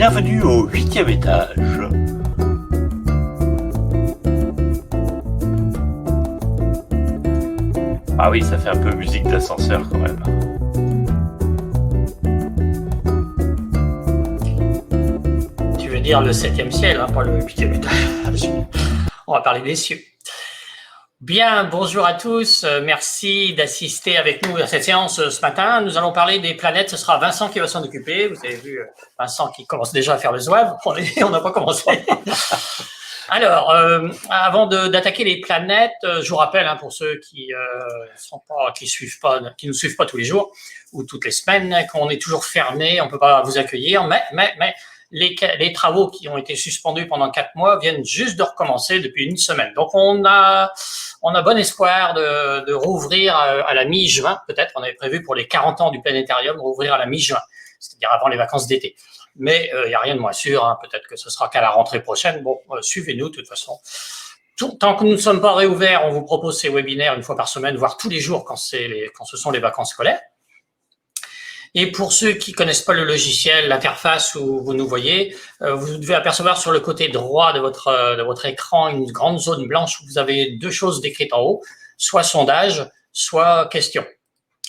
Bienvenue au 8e étage. Ah oui, ça fait un peu musique d'ascenseur quand même. Tu veux dire le 7e ciel, hein, pas le 8e étage. On va parler des cieux. Bien, bonjour à tous. Merci d'assister avec nous à cette séance ce matin. Nous allons parler des planètes. Ce sera Vincent qui va s'en occuper. Vous avez vu Vincent qui commence déjà à faire le zouave. On n'a pas commencé. Alors, avant d'attaquer les planètes, je vous rappelle, hein, pour ceux qui nous suivent pas tous les jours ou toutes les semaines, qu'on est toujours fermé, on peut pas vous accueillir, mais les travaux qui ont été suspendus pendant 4 mois viennent juste de recommencer depuis une semaine. Donc, on a bon espoir de rouvrir à la mi-juin, peut-être. On avait prévu pour les 40 ans du planétarium, rouvrir à la mi-juin, c'est-à-dire avant les vacances d'été. Mais il n'y a rien de moins sûr, hein. Peut-être que ce sera qu'à la rentrée prochaine. Bon, suivez-nous de toute façon. Tant que nous ne sommes pas réouverts, on vous propose ces webinaires une fois par semaine, voire tous les jours quand ce sont les vacances scolaires. Et pour ceux qui connaissent pas le logiciel, l'interface où vous nous voyez, vous devez apercevoir sur le côté droit de votre écran une grande zone blanche où vous avez 2 choses décrites en haut, soit sondage, soit question.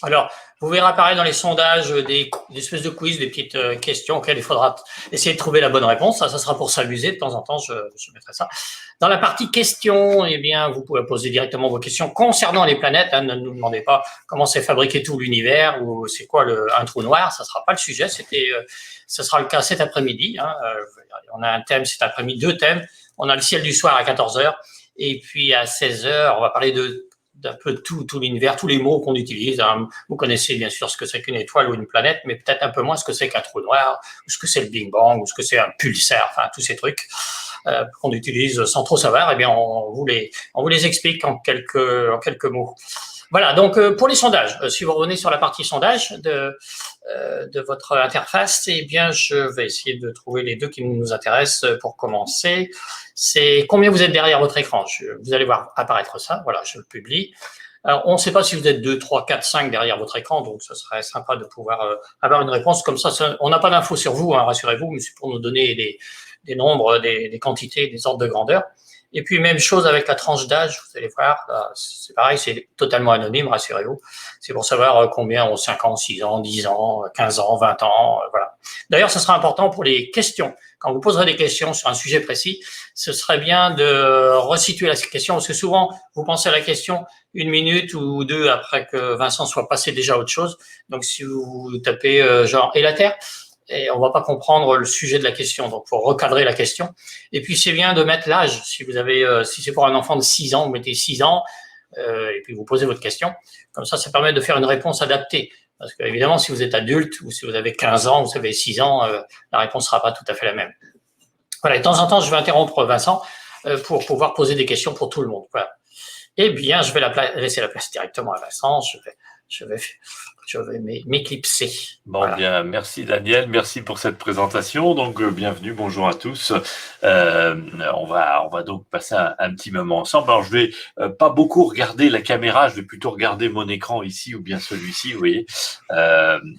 Alors, vous verrez apparaître dans les sondages des espèces de quiz, des petites questions auxquelles il faudra essayer de trouver la bonne réponse. Ça sera pour s'amuser. De temps en temps, je mettrai ça. Dans la partie questions, eh bien, vous pouvez poser directement vos questions concernant les planètes. Hein. Ne nous demandez pas comment s'est fabriqué tout l'univers ou c'est quoi un trou noir. Ça sera pas le sujet. Ce sera le cas cet après-midi. Hein. On a un thème cet après-midi, 2 thèmes. On a le ciel du soir à 14h. Et puis à 16h, on va parler d'un peu de tout l'univers, tous les mots qu'on utilise. Hein. Vous connaissez bien sûr ce que c'est qu'une étoile ou une planète, mais peut-être un peu moins ce que c'est qu'un trou noir, ou ce que c'est le Big Bang, ou ce que c'est un pulsar, enfin tous ces trucs qu'on utilise sans trop savoir. Eh bien, on vous les explique en quelques mots. Voilà, donc pour les sondages, si vous revenez sur la partie sondage de votre interface, eh bien, je vais essayer de trouver les 2 qui nous intéressent pour commencer. C'est combien vous êtes derrière votre écran. Vous allez voir apparaître ça. Voilà, je le publie. Alors, on ne sait pas si vous êtes 2, 3, 4, 5 derrière votre écran, donc ce serait sympa de pouvoir avoir une réponse comme ça. On n'a pas d'infos sur vous, hein, rassurez-vous, mais c'est pour nous donner des nombres, des quantités, des ordres de grandeur. Et puis, même chose avec la tranche d'âge, vous allez voir, c'est pareil, c'est totalement anonyme, rassurez-vous. C'est pour savoir combien ont 5 ans, 6 ans, 10 ans, 15 ans, 20 ans, voilà. D'ailleurs, ce sera important pour les questions. Quand vous poserez des questions sur un sujet précis, ce serait bien de resituer la question, parce que souvent, vous pensez à la question 1 minute ou 2 après que Vincent soit passé déjà à autre chose. Donc, si vous tapez genre « et la Terre », et on va pas comprendre le sujet de la question, donc faut recadrer la question. Et puis c'est bien de mettre l'âge. Si c'est pour un enfant de 6 ans, vous mettez 6 ans, et puis vous posez votre question. Comme ça permet de faire une réponse adaptée. Parce que évidemment, si vous êtes adulte ou si vous avez 15 ans ou si vous avez 6 ans, la réponse sera pas tout à fait la même. Voilà. Et de temps en temps, je vais interrompre Vincent pour pouvoir poser des questions pour tout le monde. Voilà. Eh bien, je vais laisser la place directement à Vincent. Je vais m'éclipser. Bon, voilà. Bien, merci Daniel, merci pour cette présentation. Donc, bienvenue, bonjour à tous. On va donc passer un petit moment ensemble. Alors, je vais pas beaucoup regarder la caméra, je vais plutôt regarder mon écran ici ou bien celui-ci, vous voyez.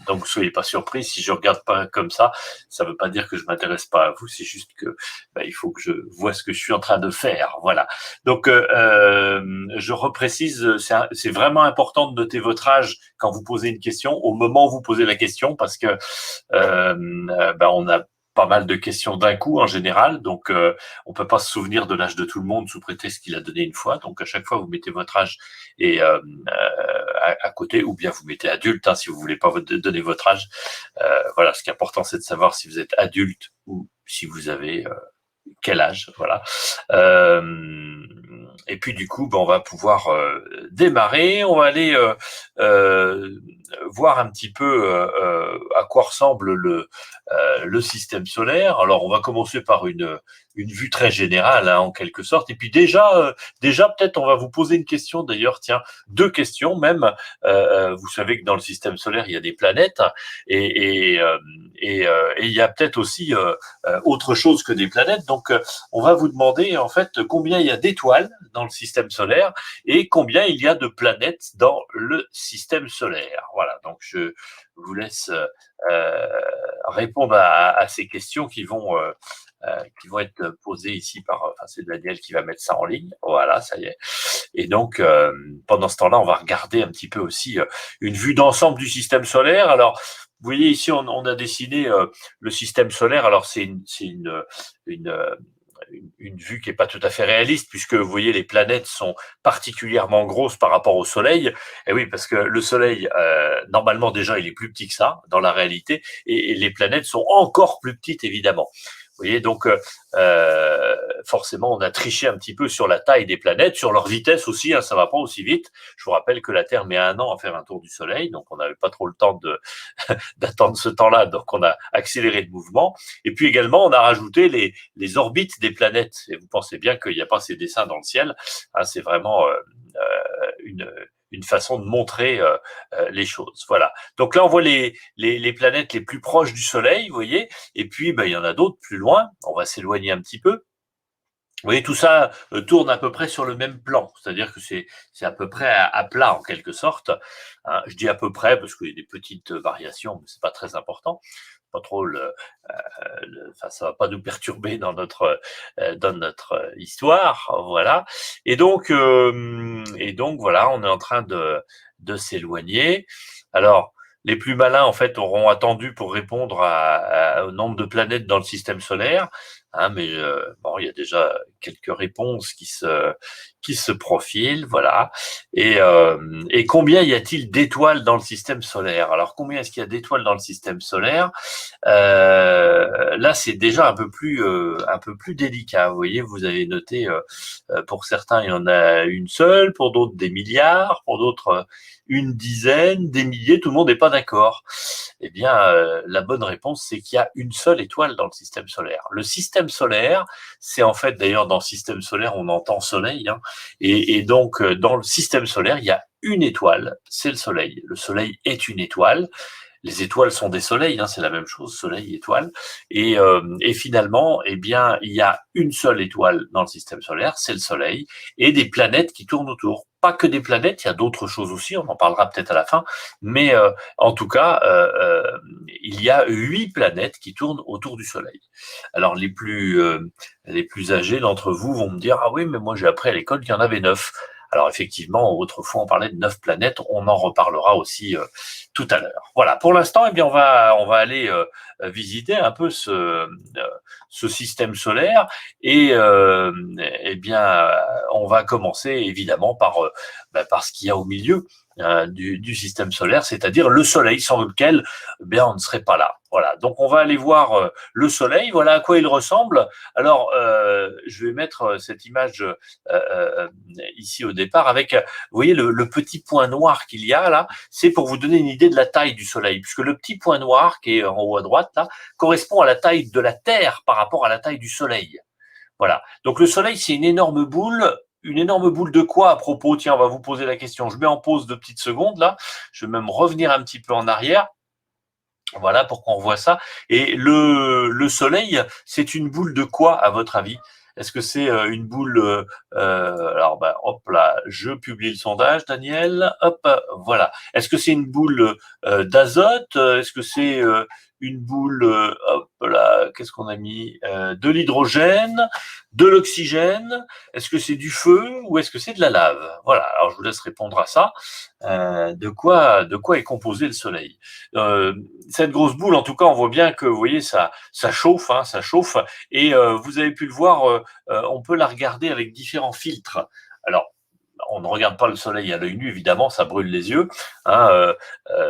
Donc, soyez pas surpris si je regarde pas comme ça. Ça veut pas dire que je m'intéresse pas à vous, c'est juste que il faut que je vois ce que je suis en train de faire. Voilà. Donc, je reprécise, c'est vraiment important de noter votre âge quand vous posez une question, au moment où vous posez la question, parce que on a pas mal de questions d'un coup en général, donc on peut pas se souvenir de l'âge de tout le monde sous prétexte qu'il a donné une fois. Donc à chaque fois vous mettez votre âge et à côté, ou bien vous mettez adulte hein, si vous voulez pas donner votre âge. Voilà, ce qui est important c'est de savoir si vous êtes adulte ou si vous avez quel âge, voilà. Et puis du coup, on va pouvoir démarrer. On va aller voir un petit peu à quoi ressemble le système solaire. Alors, on va commencer par une vue très générale, hein, en quelque sorte. Et puis déjà peut-être, on va vous poser une question. D'ailleurs, tiens, 2 questions même. Vous savez que dans le système solaire, il y a des planètes, et il y a peut-être aussi autre chose que des planètes. Donc, on va vous demander en fait combien il y a d'étoiles dans le système solaire et combien il y a de planètes dans le système solaire. Voilà, donc je vous laisse répondre à ces questions qui vont être posées ici enfin, c'est Daniel qui va mettre ça en ligne. Voilà, ça y est. Et donc, pendant ce temps-là, on va regarder un petit peu aussi une vue d'ensemble du système solaire. Alors, vous voyez ici, on a dessiné le système solaire. Alors, c'est une vue qui est pas tout à fait réaliste, puisque vous voyez, les planètes sont particulièrement grosses par rapport au Soleil. Et oui, parce que le Soleil, normalement, déjà, il est plus petit que ça, dans la réalité, et les planètes sont encore plus petites, évidemment. Vous voyez, donc forcément, on a triché un petit peu sur la taille des planètes, sur leur vitesse aussi, hein, ça va pas aussi vite. Je vous rappelle que la Terre met 1 an à faire un tour du Soleil, donc on n'avait pas trop le temps d'attendre ce temps-là, donc on a accéléré le mouvement. Et puis également, on a rajouté les orbites des planètes. Et vous pensez bien qu'il n'y a pas ces dessins dans le ciel, hein, c'est vraiment une façon de montrer les choses. Voilà. Donc là, on voit les planètes les plus proches du Soleil, vous voyez, et puis il y en a d'autres plus loin. On va s'éloigner un petit peu. Vous voyez, tout ça tourne à peu près sur le même plan, c'est-à-dire que c'est à peu près à plat en quelque sorte. Hein, je dis à peu près parce qu'il y a des petites variations, mais c'est pas très important. Pas trop enfin, ça va pas nous perturber dans notre histoire, voilà. Et donc voilà, on est en train de s'éloigner. Alors, les plus malins en fait auront attendu pour répondre au nombre de planètes dans le système solaire. Hein, mais bon, il y a déjà quelques réponses qui se profilent, voilà. Et combien y a-t-il d'étoiles dans le système solaire? Alors, combien est-ce qu'il y a d'étoiles dans le système solaire? Là, c'est déjà un peu plus délicat. Vous voyez, vous avez noté, pour certains, il y en a une seule, pour d'autres des milliards, pour d'autres une dizaine, des milliers. Tout le monde n'est pas d'accord. Eh bien, la bonne réponse, c'est qu'il y a une seule étoile dans le système solaire. Le système solaire, c'est en fait, d'ailleurs, dans le système solaire, on entend soleil, hein, et donc, dans le système solaire, il y a une étoile, c'est le soleil. Le soleil est une étoile. Les étoiles sont des soleils, hein, c'est la même chose, soleil, étoile. Et finalement, eh bien, il y a une seule étoile dans le système solaire, c'est le soleil, et des planètes qui tournent autour. Pas que des planètes, il y a d'autres choses aussi, on en parlera peut-être à la fin, mais en tout cas, il y a 8 planètes qui tournent autour du soleil. Alors les plus âgés d'entre vous vont me dire, ah oui, mais moi j'ai appris à l'école qu'il y en avait 9. Alors effectivement, autrefois on parlait de 9 planètes, on en reparlera aussi tout à l'heure. Voilà, pour l'instant, eh bien on va aller visiter un peu ce système solaire et eh bien on va commencer évidemment par ce qu'il y a au milieu du système solaire, c'est-à-dire le Soleil, sans lequel eh bien on ne serait pas là. Voilà, donc on va aller voir le Soleil, voilà à quoi il ressemble. Alors, je vais mettre cette image ici au départ avec, vous voyez, le petit point noir qu'il y a là, c'est pour vous donner une idée de la taille du Soleil, puisque le petit point noir qui est en haut à droite là correspond à la taille de la Terre par rapport à la taille du Soleil. Voilà, donc le Soleil, c'est une énorme boule. Une énorme boule de quoi à propos? Tiens, on va vous poser la question. Je mets en pause 2 petites secondes là. Je vais même revenir un petit peu en arrière. Voilà, pour qu'on revoie ça. Et le Soleil, c'est une boule de quoi, à votre avis? Est-ce que c'est une boule alors, hop là, je publie le sondage, Daniel. Hop, voilà. Est-ce que c'est une boule d'azote? Est-ce que c'est une boule, hop là, qu'est-ce qu'on a mis? De l'hydrogène, de l'oxygène? Est-ce que c'est du feu ou est-ce que c'est de la lave? Voilà. Alors, je vous laisse répondre à ça. De quoi est composé le Soleil? Cette grosse boule, en tout cas, on voit bien que, vous voyez, ça chauffe, hein, ça chauffe. Et vous avez pu le voir, on peut la regarder avec différents filtres. Alors, on ne regarde pas le soleil à l'œil nu, évidemment, ça brûle les yeux. Hein,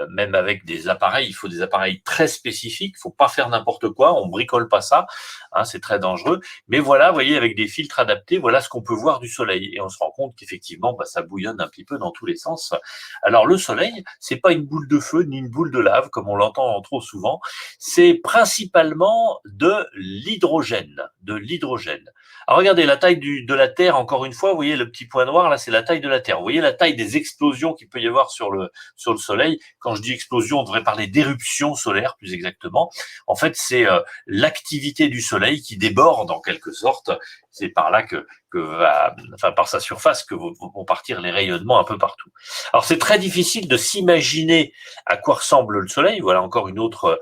même avec des appareils, il faut des appareils très spécifiques. Il faut pas faire n'importe quoi, on bricole pas ça. Hein, c'est très dangereux. Mais voilà, vous voyez, avec des filtres adaptés, voilà ce qu'on peut voir du soleil. Et on se rend compte qu'effectivement, ça bouillonne un petit peu dans tous les sens. Alors le soleil, c'est pas une boule de feu ni une boule de lave, comme on l'entend trop souvent. C'est principalement de l'hydrogène, Alors regardez la taille de la Terre, encore une fois, vous voyez le petit point noir, là c'est la taille de la Terre. Vous voyez la taille des explosions qu'il peut y avoir sur le Soleil. Quand je dis explosion, on devrait parler d'éruption solaire, plus exactement. En fait, c'est l'activité du Soleil qui déborde en quelque sorte. C'est par là que par sa surface que vont partir les rayonnements un peu partout. Alors c'est très difficile de s'imaginer à quoi ressemble le Soleil. Voilà encore un autre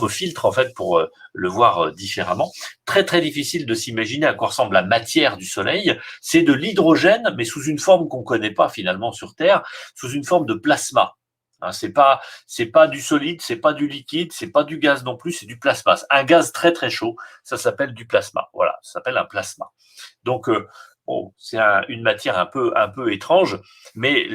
filtre en fait pour le voir différemment. Très très difficile de s'imaginer à quoi ressemble la matière du Soleil. C'est de l'hydrogène, mais sous une forme qu'on connaît pas finalement sur Terre, sous une forme de plasma. Hein, c'est pas du solide, c'est pas du liquide, c'est pas du gaz non plus, c'est du plasma. Un gaz très très chaud, ça s'appelle du plasma. Voilà, ça s'appelle un plasma. Donc bon, c'est une matière un peu étrange, mais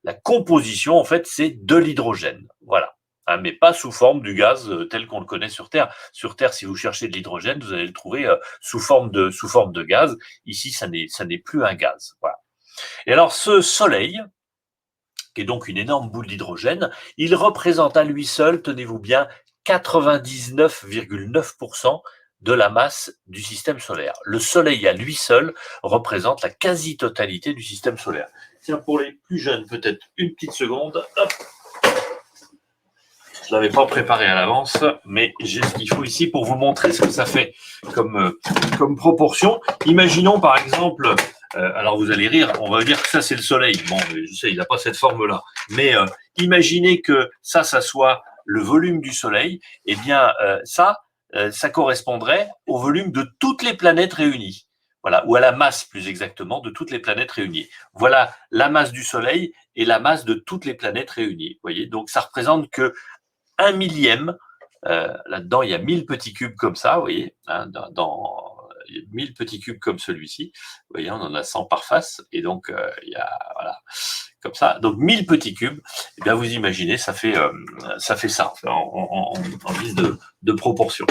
la composition en fait c'est de l'hydrogène. Voilà. Hein, mais pas sous forme du gaz tel qu'on le connaît sur Terre. Sur Terre, si vous cherchez de l'hydrogène, vous allez le trouver sous forme de gaz. Ici, ça n'est plus un gaz. Voilà. Et alors, ce Soleil, qui est donc une énorme boule d'hydrogène, il représente à lui seul, tenez-vous bien, 99,9% de la masse du système solaire. Le Soleil à lui seul représente la quasi-totalité du système solaire. Tiens, pour les plus jeunes, peut-être une petite seconde. Hop. Je ne l'avais pas préparé à l'avance, mais j'ai ce qu'il faut ici pour vous montrer ce que ça fait comme proportion. Imaginons par exemple, alors vous allez rire, on va dire que ça c'est le Soleil. Bon, je sais, il n'a pas cette forme-là. Mais imaginez que ça soit le volume du Soleil. Eh bien, ça correspondrait au volume de toutes les planètes réunies. Voilà, ou à la masse plus exactement de toutes les planètes réunies. Voilà la masse du Soleil et la masse de toutes les planètes réunies. Vous voyez, donc ça représente que 1/1000, là-dedans il y a 1000 petits cubes comme ça, vous voyez, hein, il y a 1000 petits cubes comme celui-ci, vous voyez, on en a 100 par face, et donc il y a, voilà, comme ça, donc 1000 petits cubes, et bien vous imaginez, ça fait ça, en guise de proportion.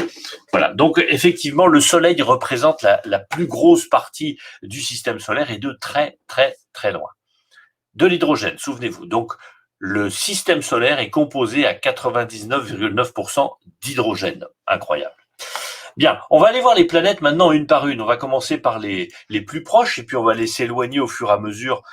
Voilà, donc effectivement, le Soleil représente la plus grosse partie du système solaire, et de très, très, très loin. De l'hydrogène, souvenez-vous, donc le système solaire est composé à 99,9% d'hydrogène. Incroyable. Bien, on va aller voir les planètes maintenant une par une. On va commencer par les plus proches et puis on va les s'éloigner au fur et à mesure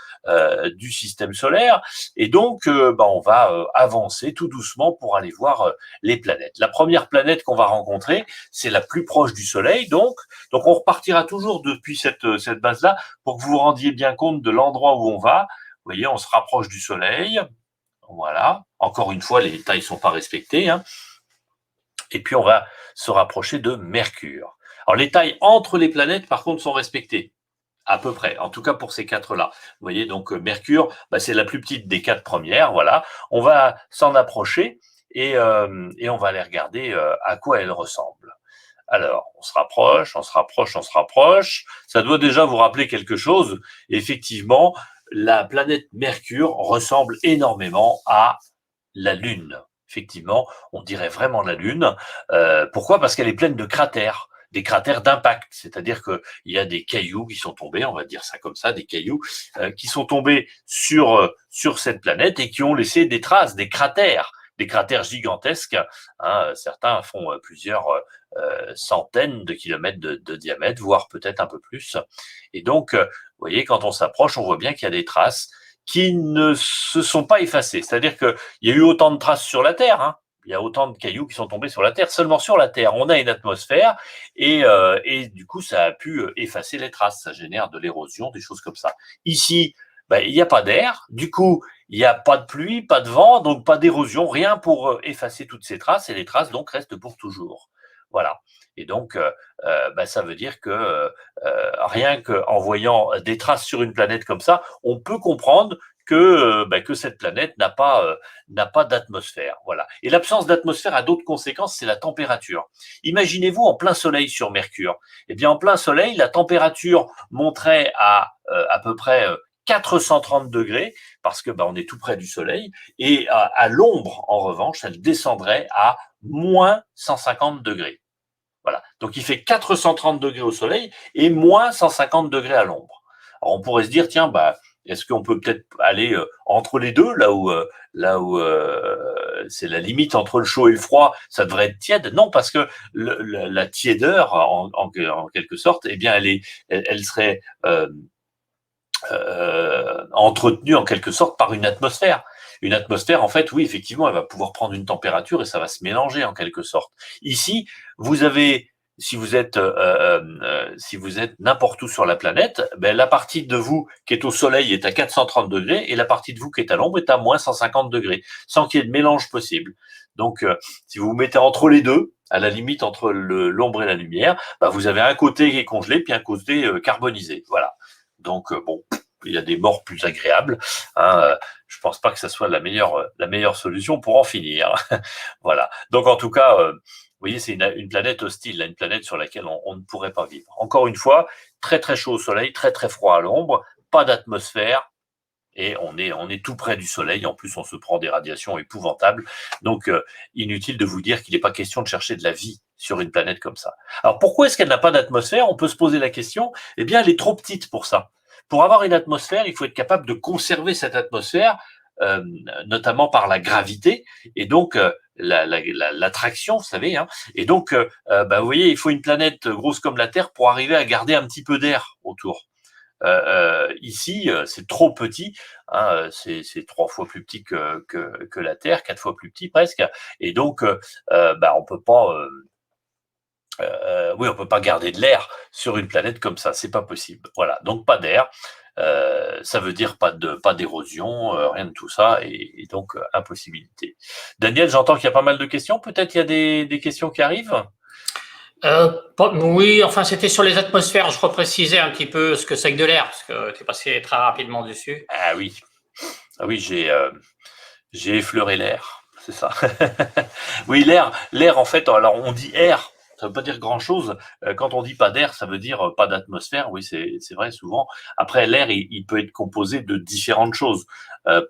du système solaire. Et donc, on va avancer tout doucement pour aller voir les planètes. La première planète qu'on va rencontrer, c'est la plus proche du Soleil. Donc on repartira toujours depuis cette base-là pour que vous vous rendiez bien compte de l'endroit où on va. Vous voyez, on se rapproche du Soleil. Voilà. Encore une fois, les tailles sont pas respectées. Hein. Et puis, on va se rapprocher de Mercure. Alors, les tailles entre les planètes, par contre, sont respectées. À peu près. En tout cas, pour ces quatre-là. Vous voyez, donc, Mercure, c'est la plus petite des quatre premières. Voilà. On va s'en approcher et on va aller regarder à quoi elle ressemble. Alors, on se rapproche, on se rapproche, on se rapproche. Ça doit déjà vous rappeler quelque chose. Effectivement, la planète Mercure ressemble énormément à la Lune. Effectivement, on dirait vraiment la Lune. Pourquoi ? Parce qu'elle est pleine de cratères, des cratères d'impact. C'est-à-dire qu'il y a des cailloux qui sont tombés, on va dire ça comme ça, des cailloux qui sont tombés sur cette planète et qui ont laissé des traces, des cratères gigantesques. Hein, certains font plusieurs centaines de kilomètres de diamètre, voire peut-être un peu plus. Et donc, vous voyez, quand on s'approche, on voit bien qu'il y a des traces qui ne se sont pas effacées. C'est-à-dire qu'il y a eu autant de traces sur la Terre, hein. Il y a autant de cailloux qui sont tombés sur la Terre. Seulement sur la Terre, on a une atmosphère et du coup, ça a pu effacer les traces. Ça génère de l'érosion, des choses comme ça. Ici, il n'y a pas d'air. Du coup, il n'y a pas de pluie, pas de vent, donc pas d'érosion, rien pour effacer toutes ces traces. Et les traces, donc, restent pour toujours. Voilà. Et donc, ça veut dire que rien qu'en voyant des traces sur une planète comme ça, on peut comprendre que cette planète n'a pas d'atmosphère. Voilà. Et l'absence d'atmosphère a d'autres conséquences, c'est la température. Imaginez-vous en plein soleil sur Mercure. Eh bien, en plein soleil, la température monterait à peu près 430 degrés, parce que on est tout près du soleil, et à l'ombre, en revanche, elle descendrait à moins 150 degrés. Voilà. Donc, il fait 430 degrés au soleil et moins 150 degrés à l'ombre. Alors, on pourrait se dire, tiens, est-ce qu'on peut peut-être aller entre les deux, là où c'est la limite entre le chaud et le froid, ça devrait être tiède. Non, parce que la tiédeur, en quelque sorte, eh bien, elle serait entretenue en quelque sorte par une atmosphère. Une atmosphère, en fait, oui, effectivement, elle va pouvoir prendre une température et ça va se mélanger en quelque sorte. Ici, vous avez si vous êtes n'importe où sur la planète, ben, la partie de vous qui est au soleil est à 430 degrés et la partie de vous qui est à l'ombre est à moins 150 degrés, sans qu'il y ait de mélange possible. Donc, si vous vous mettez entre les deux, à la limite entre l'ombre et la lumière, ben, vous avez un côté qui est congelé puis un côté carbonisé. Voilà. Donc, bon, il y a des morts plus agréables. Hein, je pense pas que ça soit la meilleure solution pour en finir. Voilà. Donc, en tout cas, vous voyez, c'est une planète hostile, une planète sur laquelle on ne pourrait pas vivre. Encore une fois, très très chaud au soleil, très très froid à l'ombre, pas d'atmosphère, et on est tout près du soleil. En plus, on se prend des radiations épouvantables. Donc, inutile de vous dire qu'il n'est pas question de chercher de la vie sur une planète comme ça. Alors, pourquoi est-ce qu'elle n'a pas d'atmosphère? On peut se poser la question. Eh bien, elle est trop petite pour ça. Pour avoir une atmosphère, il faut être capable de conserver cette atmosphère, notamment par la gravité, et donc l'attraction, vous savez. Hein. Et donc, vous voyez, il faut une planète grosse comme la Terre pour arriver à garder un petit peu d'air autour. Ici, c'est trop petit, hein, c'est 3 fois plus petit que la Terre, 4 fois plus petit presque, et donc on peut pas, on peut pas garder de l'air sur une planète comme ça, c'est pas possible. Voilà, donc pas d'air, ça veut dire pas d'érosion, rien de tout ça, et donc impossibilité. Daniel, j'entends qu'il y a pas mal de questions. Peut-être il y a des questions qui arrivent. Oui, enfin, c'était sur les atmosphères. Je reprécisais un petit peu ce que c'est que de l'air, parce que tu es passé très rapidement dessus. Ah oui, j'ai effleuré l'air, c'est ça. Oui, l'air en fait, alors on dit air, ça veut pas dire grand-chose. Quand on dit pas d'air, ça veut dire pas d'atmosphère. Oui, c'est vrai souvent. Après, l'air, il peut être composé de différentes choses.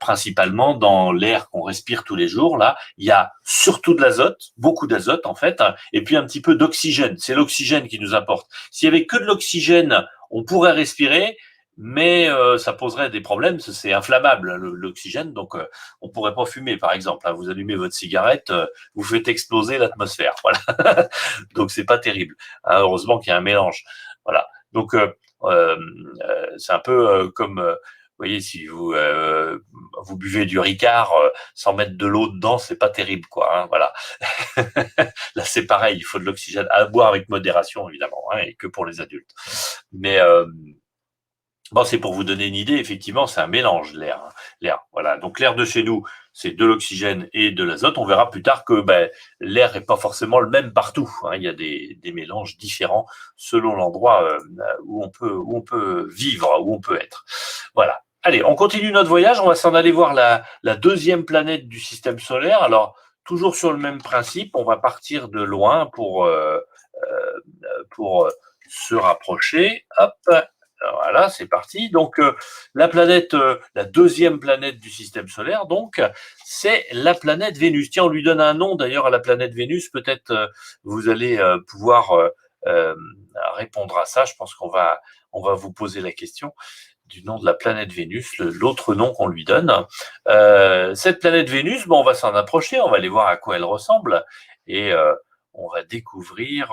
Principalement dans l'air qu'on respire tous les jours, là, il y a surtout de l'azote, beaucoup d'azote en fait, hein, et puis un petit peu d'oxygène. C'est l'oxygène qui nous importe. S'il y avait que de l'oxygène, on pourrait respirer, mais ça poserait des problèmes, c'est inflammable l'oxygène, donc on pourrait pas fumer par exemple. Hein. Vous allumez votre cigarette, vous faites exploser l'atmosphère, voilà. Donc c'est pas terrible. Hein, heureusement qu'il y a un mélange, voilà. Donc c'est un peu comme vous voyez, si vous buvez du Ricard sans mettre de l'eau dedans, c'est pas terrible, quoi. Hein, voilà. Là, c'est pareil, il faut de l'oxygène à boire avec modération, évidemment, hein, et que pour les adultes. Mais bon, c'est pour vous donner une idée, effectivement, c'est un mélange, l'air. Hein, l'air, voilà. Donc l'air de chez nous, c'est de l'oxygène et de l'azote. On verra plus tard que l'air n'est pas forcément le même partout. Hein. Il y a des mélanges différents selon l'endroit où on peut vivre, où on peut être. Voilà. Allez, on continue notre voyage. On va s'en aller voir la deuxième planète du système solaire. Alors, toujours sur le même principe, on va partir de loin pour se rapprocher. Hop. Voilà, c'est parti. Donc, la deuxième planète du système solaire, donc, c'est la planète Vénus. Tiens, on lui donne un nom d'ailleurs à la planète Vénus. Peut-être vous allez pouvoir répondre à ça. Je pense qu'on va vous poser la question du nom de la planète Vénus, l'autre nom qu'on lui donne. Cette planète Vénus, on va s'en approcher, on va aller voir à quoi elle ressemble et on va découvrir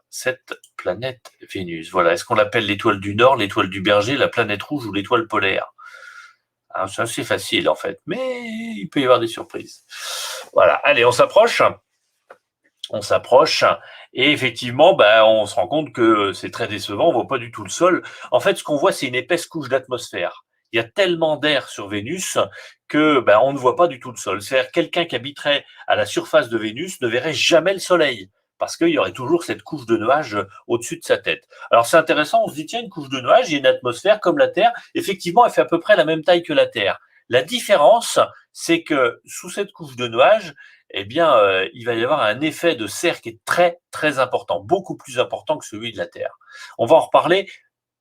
cette planète Vénus. Voilà. Est-ce qu'on l'appelle l'étoile du Nord, l'étoile du Berger, la planète rouge ou l'étoile polaire? Alors, c'est assez facile en fait, mais il peut y avoir des surprises. Voilà. Allez, on s'approche. Et effectivement, on se rend compte que c'est très décevant. On voit pas du tout le sol. En fait, ce qu'on voit, c'est une épaisse couche d'atmosphère. Il y a tellement d'air sur Vénus que on ne voit pas du tout le sol. C'est-à-dire quelqu'un qui habiterait à la surface de Vénus ne verrait jamais le soleil parce qu'il y aurait toujours cette couche de nuages au-dessus de sa tête. Alors c'est intéressant, on se dit tiens, une couche de nuages, il y a une atmosphère comme la Terre. Effectivement, elle fait à peu près la même taille que la Terre. La différence, c'est que sous cette couche de nuages, il va y avoir un effet de serre qui est très, très important, beaucoup plus important que celui de la Terre. On va en reparler.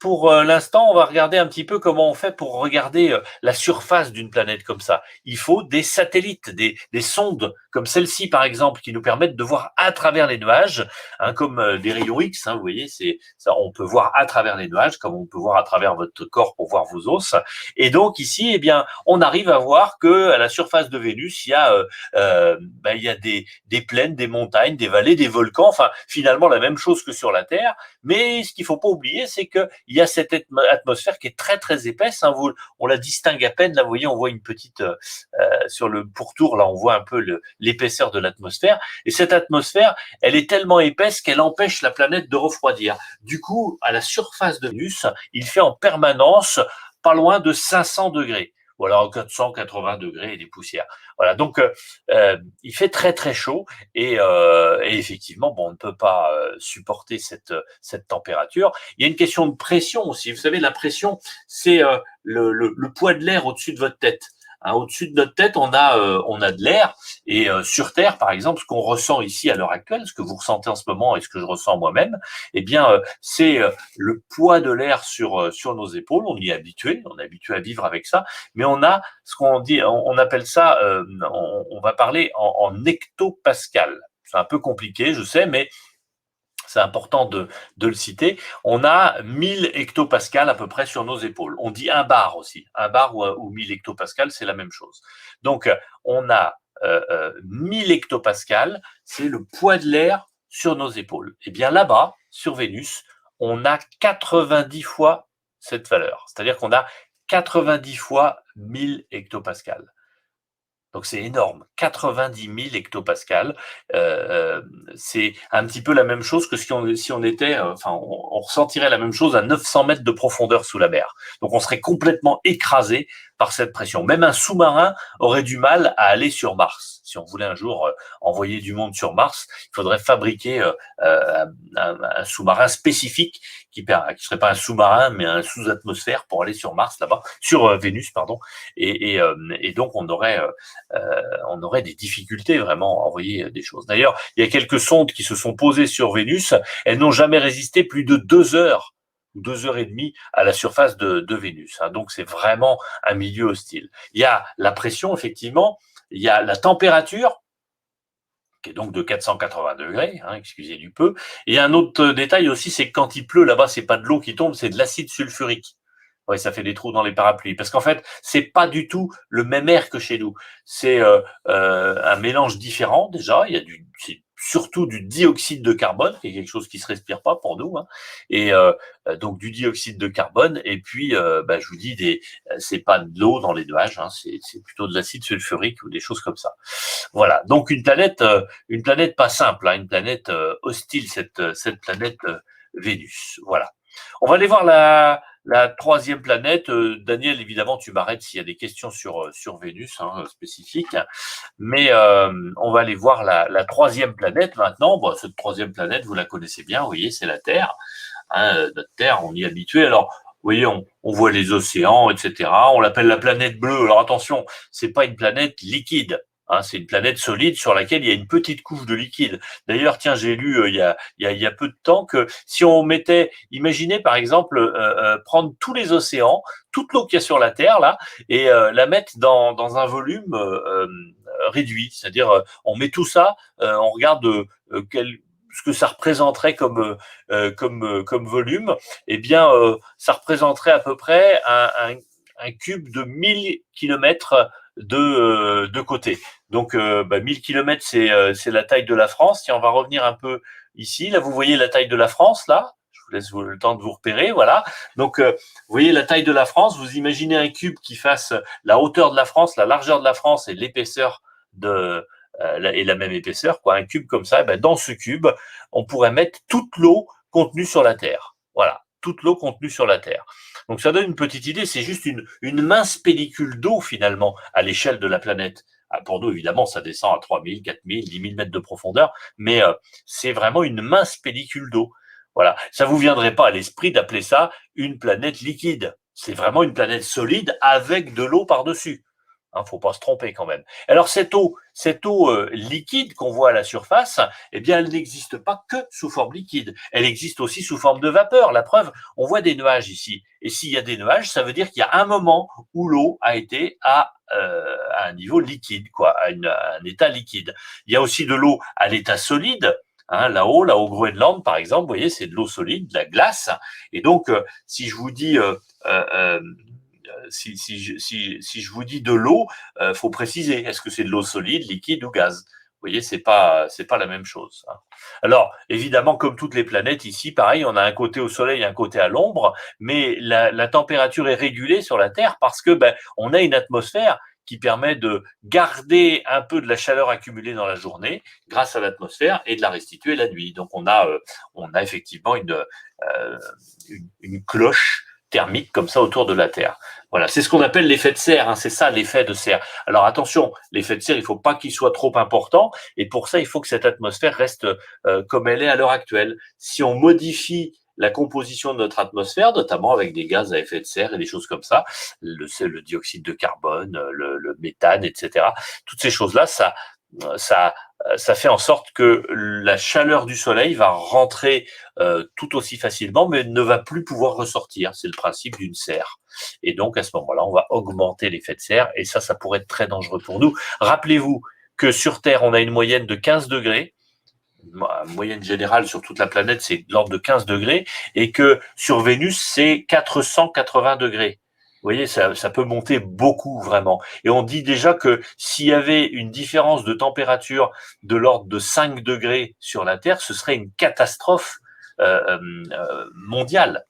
Pour l'instant, on va regarder un petit peu comment on fait pour regarder la surface d'une planète comme ça. Il faut des satellites, des sondes comme celle-ci par exemple, qui nous permettent de voir à travers les nuages, hein, comme des rayons X. Hein, vous voyez, c'est ça, on peut voir à travers les nuages, comme on peut voir à travers votre corps pour voir vos os. Et donc ici, on arrive à voir que à la surface de Vénus, il y a des plaines, des montagnes, des vallées, des volcans. Enfin, finalement la même chose que sur la Terre. Mais ce qu'il faut pas oublier, c'est que il y a cette atmosphère qui est très très épaisse. Hein, on la distingue à peine. Là, vous voyez, on voit une petite sur le pourtour. Là, on voit un peu l'épaisseur de l'atmosphère. Et cette atmosphère, elle est tellement épaisse qu'elle empêche la planète de refroidir. Du coup, à la surface de Vénus, il fait en permanence pas loin de 500 degrés. Ou alors 480 degrés et des poussières. Voilà, donc il fait très très chaud et effectivement, bon, on ne peut pas supporter cette température. Il y a une question de pression aussi. Vous savez, la pression, c'est le poids de l'air au-dessus de votre tête. Hein, au-dessus de notre tête, on a de l'air et sur Terre, par exemple, ce qu'on ressent ici à l'heure actuelle, ce que vous ressentez en ce moment et ce que je ressens moi-même, eh bien, c'est le poids de l'air sur nos épaules. On y est habitué à vivre avec ça, mais on a ce qu'on dit, on appelle ça, on va parler en hectopascal. C'est un peu compliqué, je sais, mais c'est important de le citer. On a 1000 hectopascales à peu près sur nos épaules. On dit un bar aussi. Un bar ou 1000 hectopascales, c'est la même chose. Donc, on a 1000 hectopascales, c'est le poids de l'air sur nos épaules. Et bien là-bas, sur Vénus, on a 90 fois cette valeur. C'est-à-dire qu'on a 90 fois 1000 hectopascales. Donc c'est énorme, 90 000 hectopascales. C'est un petit peu la même chose que si on était, on ressentirait la même chose à 900 mètres de profondeur sous la mer. Donc on serait complètement écrasé par cette pression. Même un sous-marin aurait du mal à aller sur Mars. Si on voulait un jour envoyer du monde sur Mars, il faudrait fabriquer un sous-marin spécifique qui serait pas un sous-marin, mais un sous-atmosphère pour aller sur Mars là-bas, sur Vénus, pardon. Et donc on aurait des difficultés vraiment à envoyer des choses. D'ailleurs, il y a quelques sondes qui se sont posées sur Vénus, elles n'ont jamais résisté plus de 2 heures ou 2 heures et demie à la surface de Vénus. Hein. Donc c'est vraiment un milieu hostile. Il y a la pression, effectivement, il y a la température, qui est donc de 480 degrés, hein, excusez du peu. Et un autre détail aussi, c'est que quand il pleut là-bas, c'est pas de l'eau qui tombe, c'est de l'acide sulfurique. Oui, ça fait des trous dans les parapluies. Parce qu'en fait, c'est pas du tout le même air que chez nous. C'est un mélange différent déjà. C'est surtout du dioxyde de carbone, qui est quelque chose qui se respire pas pour nous. Hein. Et donc du dioxyde de carbone. Et puis, je vous dis, c'est pas de l'eau dans les nuages. Hein, c'est plutôt de l'acide sulfurique ou des choses comme ça. Voilà. Donc une planète pas simple, hein, une planète hostile, cette planète Vénus. Voilà. On va aller voir la troisième planète. Daniel, évidemment, tu m'arrêtes s'il y a des questions sur Vénus hein, spécifiques. Mais on va aller voir la troisième planète maintenant. Bon, cette troisième planète, vous la connaissez bien, vous voyez, c'est la Terre. Hein, notre Terre, on y est habitué. Alors, vous voyez, on voit les océans, etc. On l'appelle la planète bleue. Alors attention, c'est pas une planète liquide. Hein, c'est une planète solide sur laquelle il y a une petite couche de liquide. D'ailleurs, tiens, j'ai lu il y a peu de temps que si on mettait, imaginez par exemple, prendre tous les océans, toute l'eau qu'il y a sur la Terre là, et la mettre dans un volume réduit, c'est-à-dire on met tout ça, on regarde ce que ça représenterait comme volume, eh bien, ça représenterait à peu près un cube de 1000 kilomètres de côté. Donc, 1000 kilomètres, c'est la taille de la France. Si on va revenir un peu ici, là, vous voyez la taille de la France, là. Je vous laisse le temps de vous repérer, voilà. Donc, vous voyez la taille de la France. Vous imaginez un cube qui fasse la hauteur de la France, la largeur de la France et l'épaisseur et la même épaisseur, quoi. Un cube comme ça, dans ce cube, on pourrait mettre toute l'eau contenue sur la Terre. Voilà, toute l'eau contenue sur la Terre. Donc ça donne une petite idée, c'est juste une mince pellicule d'eau finalement à l'échelle de la planète. Pour nous, évidemment, ça descend à 3000, 4000, 10 000 mètres de profondeur, mais c'est vraiment une mince pellicule d'eau. Voilà, ça vous viendrait pas à l'esprit d'appeler ça une planète liquide. C'est vraiment une planète solide avec de l'eau par-dessus. Hein, faut pas se tromper quand même. Alors cette eau liquide qu'on voit à la surface, eh bien, elle n'existe pas que sous forme liquide. Elle existe aussi sous forme de vapeur. La preuve, on voit des nuages ici. Et s'il y a des nuages, ça veut dire qu'il y a un moment où l'eau a été à un niveau liquide, quoi, à un état liquide. Il y a aussi de l'eau à l'état solide. Hein, là-haut au Groenland, par exemple, vous voyez, c'est de l'eau solide, de la glace. Et donc, si je vous dis si je vous dis de l'eau, faut préciser, est-ce que c'est de l'eau solide, liquide ou gaz? voyez, c'est pas la même chose. Hein. Alors, évidemment, comme toutes les planètes ici, pareil, on a un côté au soleil, un côté à l'ombre, mais la température est régulée sur la Terre parce que on a une atmosphère qui permet de garder un peu de la chaleur accumulée dans la journée grâce à l'atmosphère et de la restituer la nuit. Donc on a effectivement une cloche thermique comme ça autour de la Terre. Voilà, c'est ce qu'on appelle l'effet de serre, hein, c'est ça l'effet de serre. Alors attention, l'effet de serre, il ne faut pas qu'il soit trop important, et pour ça, il faut que cette atmosphère reste comme elle est à l'heure actuelle. Si on modifie la composition de notre atmosphère, notamment avec des gaz à effet de serre et des choses comme ça, le dioxyde de carbone, le méthane, etc. Toutes ces choses-là, ça fait en sorte que la chaleur du soleil va rentrer tout aussi facilement, mais ne va plus pouvoir ressortir. C'est le principe d'une serre. Et donc, à ce moment-là, on va augmenter l'effet de serre, et ça pourrait être très dangereux pour nous. Rappelez-vous que sur Terre, on a une moyenne de 15 degrés. La moyenne générale sur toute la planète, c'est de l'ordre de 15 degrés, et que sur Vénus, c'est 480 degrés. Vous voyez, ça peut monter beaucoup, vraiment. Et on dit déjà que s'il y avait une différence de température de l'ordre de 5 degrés sur la Terre, ce serait une catastrophe mondiale.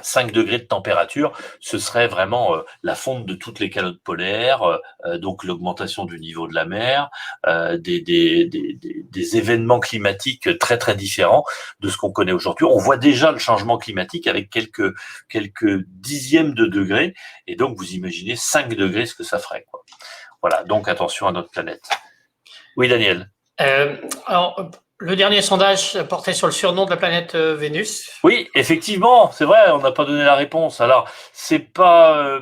5 degrés de température, ce serait vraiment la fonte de toutes les calottes polaires, donc l'augmentation du niveau de la mer, des événements climatiques très très différents de ce qu'on connaît aujourd'hui. On voit déjà le changement climatique avec quelques dixièmes de degrés, et donc vous imaginez 5 degrés ce que ça ferait, quoi. Voilà, donc attention à notre planète. Oui, Daniel. Alors, le dernier sondage portait sur le surnom de la planète Vénus. Oui, effectivement, c'est vrai, on n'a pas donné la réponse. Alors, c'est pas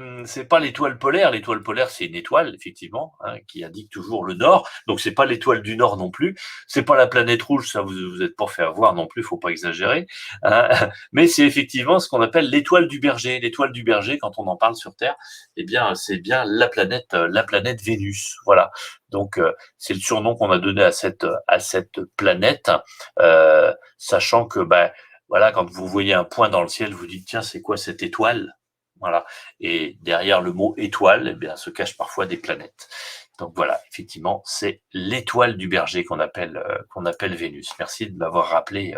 l'étoile polaire. L'étoile polaire, c'est une étoile, effectivement, hein, qui indique toujours le nord. Donc, c'est pas l'étoile du nord non plus. C'est pas la planète rouge, ça vous êtes pas fait avoir non plus, faut pas exagérer. Hein. Mais c'est effectivement ce qu'on appelle l'étoile du Berger. L'étoile du Berger, quand on en parle sur Terre, eh bien, c'est bien la planète Vénus. Voilà. Donc, c'est le surnom qu'on a donné à cette planète, sachant que, voilà, quand vous voyez un point dans le ciel, vous dites tiens, c'est quoi cette étoile? Voilà. Et derrière le mot étoile, eh bien, se cachent parfois des planètes. Donc voilà, effectivement, c'est l'étoile du Berger qu'on appelle Vénus. Merci de m'avoir rappelé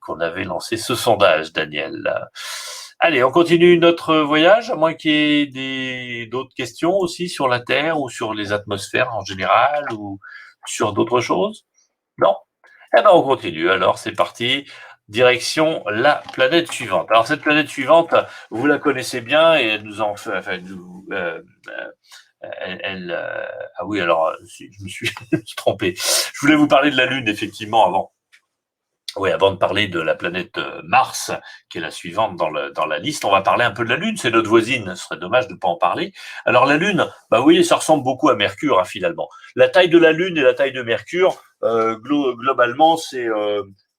qu'on avait lancé ce sondage, Daniel. Allez, on continue notre voyage, à moins qu'il y ait d'autres questions aussi sur la Terre ou sur les atmosphères en général ou sur d'autres choses. Non? Eh ben, on continue. Alors, c'est parti. Direction la planète suivante. Alors, cette planète suivante, vous la connaissez bien et elle nous en fait, enfin, ah oui, alors, je me suis trompé. Je voulais vous parler de la Lune, effectivement, avant. Oui, avant de parler de la planète Mars, qui est la suivante dans la liste, on va parler un peu de la Lune. C'est notre voisine, ce serait dommage de ne pas en parler. Alors la Lune, vous voyez, ça ressemble beaucoup à Mercure, hein, finalement. La taille de la Lune et la taille de Mercure, globalement, c'est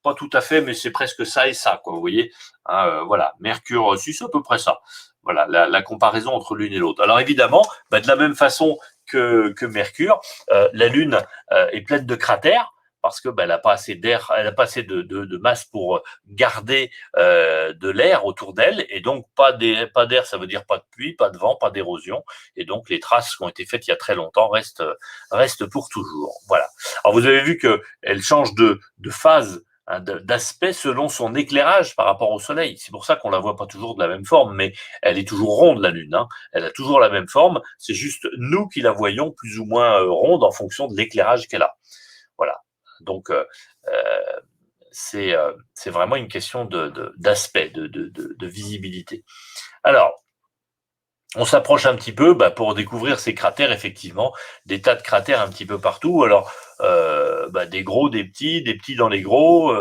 pas tout à fait, mais c'est presque ça et ça, quoi. Vous voyez, hein, voilà, Mercure, si c'est à peu près ça. Voilà, la comparaison entre l'une et l'autre. Alors évidemment, de la même façon que Mercure, la Lune est pleine de cratères, parce que elle n'a pas assez d'air, elle n'a pas assez de masse pour garder de l'air autour d'elle, et donc pas d'air, ça veut dire pas de pluie, pas de vent, pas d'érosion, et donc les traces qui ont été faites il y a très longtemps restent pour toujours. Voilà. Alors vous avez vu que elle change de phase, hein, d'aspect selon son éclairage par rapport au Soleil. C'est pour ça qu'on la voit pas toujours de la même forme, mais elle est toujours ronde, la Lune. Hein. Elle a toujours la même forme. C'est juste nous qui la voyons plus ou moins ronde en fonction de l'éclairage qu'elle a. Voilà. Donc, c'est vraiment une question d'aspect, de visibilité. Alors, on s'approche un petit peu pour découvrir ces cratères, effectivement, des tas de cratères un petit peu partout. Alors, des gros, des petits dans les gros,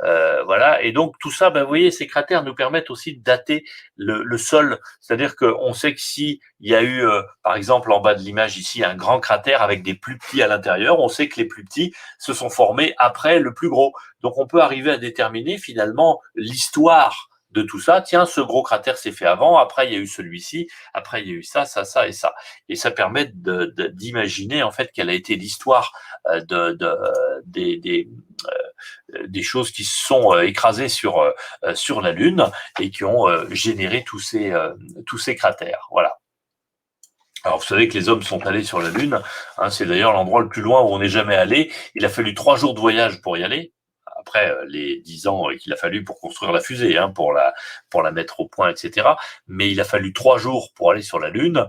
voilà. Et donc tout ça, vous voyez, ces cratères nous permettent aussi de dater le sol. C'est-à-dire qu'on sait que si il y a eu, par exemple, en bas de l'image ici, un grand cratère avec des plus petits à l'intérieur, on sait que les plus petits se sont formés après le plus gros. Donc on peut arriver à déterminer finalement l'histoire de tout ça. Tiens, ce gros cratère s'est fait avant, après il y a eu celui-ci, après il y a eu ça, ça, ça et ça. Et ça permet d'imaginer en fait quelle a été l'histoire des choses qui se sont écrasées sur la Lune et qui ont généré tous ces cratères. Voilà. Alors, vous savez que les hommes sont allés sur la Lune, hein, c'est d'ailleurs l'endroit le plus loin où on n'est jamais allé. Il a fallu 3 jours de voyage pour y aller. Après les 10 ans qu'il a fallu pour construire la fusée, hein, pour la mettre au point, etc. Mais il a fallu 3 jours pour aller sur la Lune.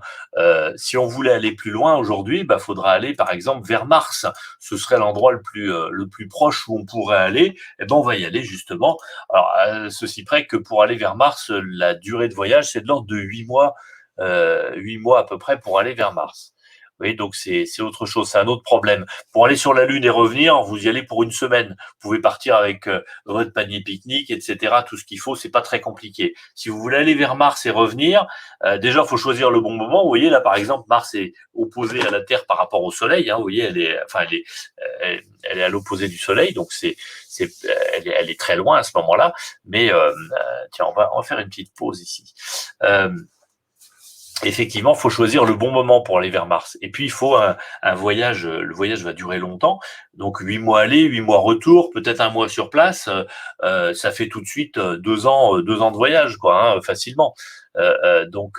Si on voulait aller plus loin aujourd'hui, bah, faudra aller par exemple vers Mars. Ce serait l'endroit le plus proche où on pourrait aller. Et ben on va y aller justement. Alors ceci près que pour aller vers Mars, la durée de voyage c'est de l'ordre de 8 mois 8 mois à peu près pour aller vers Mars. Oui, donc c'est autre chose, c'est un autre problème. Pour aller sur la Lune et revenir, vous y allez pour une semaine. Vous pouvez partir avec votre panier pique-nique, etc. Tout ce qu'il faut, c'est pas très compliqué. Si vous voulez aller vers Mars et revenir, déjà, il faut choisir le bon moment. Vous voyez, là, par exemple, Mars est opposée à la Terre par rapport au Soleil. Hein, vous voyez, elle est à l'opposé du Soleil, donc elle est très loin à ce moment-là. Mais tiens, on va faire une petite pause ici. Effectivement, il faut choisir le bon moment pour aller vers Mars. Et puis, il faut un voyage. Le voyage va durer longtemps. Donc, 8 mois aller, 8 mois retour, peut-être un mois sur place. Ça fait tout de suite 2 ans de voyage, quoi, hein, facilement. Donc,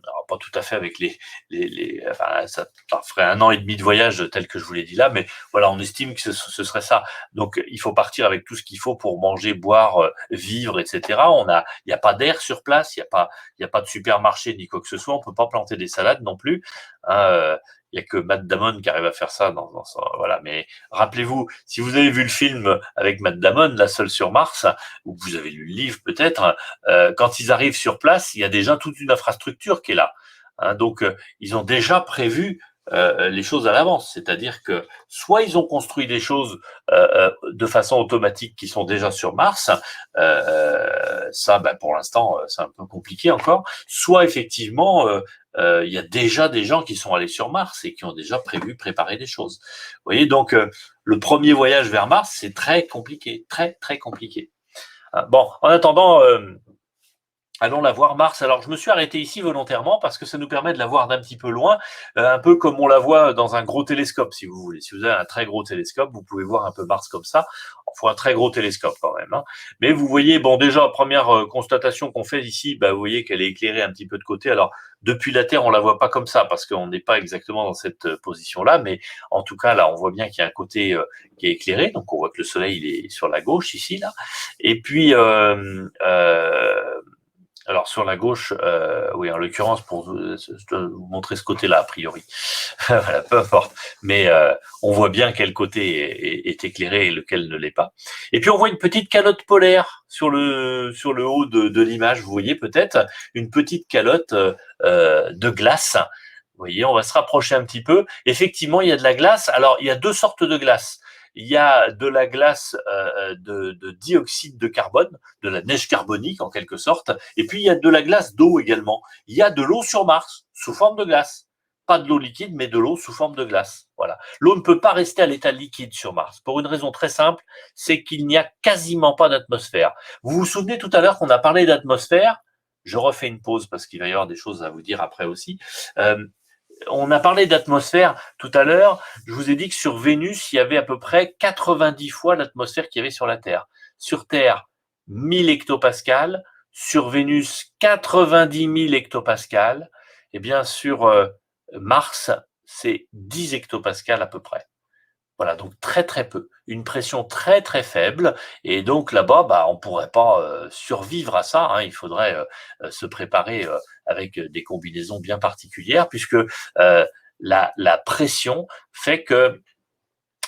alors pas tout à fait avec enfin, ça ferait 1 an et demi de voyage tel que je vous l'ai dit là, mais voilà, on estime que ce serait ça. Donc, il faut partir avec tout ce qu'il faut pour manger, boire, vivre, etc. Il n'y a pas d'air sur place, il n'y a pas de supermarché ni quoi que ce soit. On peut pas planter des salades non plus. Hein, il y a que Matt Damon qui arrive à faire ça voilà. Mais rappelez-vous, si vous avez vu le film avec Matt Damon, La Seule sur Mars, ou que vous avez lu le livre peut-être, quand ils arrivent sur place, il y a déjà toute une infrastructure qui est là. Hein, donc, ils ont déjà prévu les choses à l'avance. C'est-à-dire que soit ils ont construit des choses de façon automatique qui sont déjà sur Mars, ça, ben, pour l'instant, c'est un peu compliqué encore. Soit effectivement, il y a déjà des gens qui sont allés sur Mars et qui ont déjà préparé des choses. Vous voyez, donc le premier voyage vers Mars, c'est très compliqué, très très compliqué. Bon, en attendant, allons la voir Mars. Alors, je me suis arrêté ici volontairement parce que ça nous permet de la voir d'un petit peu loin, un peu comme on la voit dans un gros télescope, si vous voulez. Si vous avez un très gros télescope, vous pouvez voir un peu Mars comme ça. Il faut un très gros télescope quand même. Hein. Mais vous voyez, bon, déjà, première constatation qu'on fait ici, bah, vous voyez qu'elle est éclairée un petit peu de côté. Alors, depuis la Terre, on la voit pas comme ça parce qu'on n'est pas exactement dans cette position-là, mais en tout cas, là, on voit bien qu'il y a un côté qui est éclairé. Donc, on voit que le Soleil il est sur la gauche ici, là. Et puis, alors sur la gauche, oui, en l'occurrence, je dois vous montrer ce côté-là, a priori. Voilà, peu importe. Mais on voit bien quel côté est éclairé et lequel ne l'est pas. Et puis on voit une petite calotte polaire sur le haut de l'image. Vous voyez peut-être une petite calotte de glace. Vous voyez, on va se rapprocher un petit peu. Effectivement, il y a de la glace. Alors, il y a 2 sortes de glace. Il y a de la glace de dioxyde de carbone, de la neige carbonique en quelque sorte, et puis il y a de la glace d'eau également. Il y a de l'eau sur Mars sous forme de glace. Pas de l'eau liquide, mais de l'eau sous forme de glace. Voilà. L'eau ne peut pas rester à l'état liquide sur Mars, pour une raison très simple, c'est qu'il n'y a quasiment pas d'atmosphère. Vous vous souvenez tout à l'heure qu'on a parlé d'atmosphère? Je refais une pause parce qu'il va y avoir des choses à vous dire après aussi. On a parlé d'atmosphère tout à l'heure. Je vous ai dit que sur Vénus, il y avait à peu près 90 fois l'atmosphère qu'il y avait sur la Terre. Sur Terre, 1000 hectopascales. Sur Vénus, 90 000 hectopascales. Et bien sur Mars, c'est 10 hectopascales à peu près. Voilà, donc très très peu, une pression très très faible, et donc là-bas, bah, on pourrait pas survivre à ça. Hein, il faudrait se préparer avec des combinaisons bien particulières, puisque la pression fait que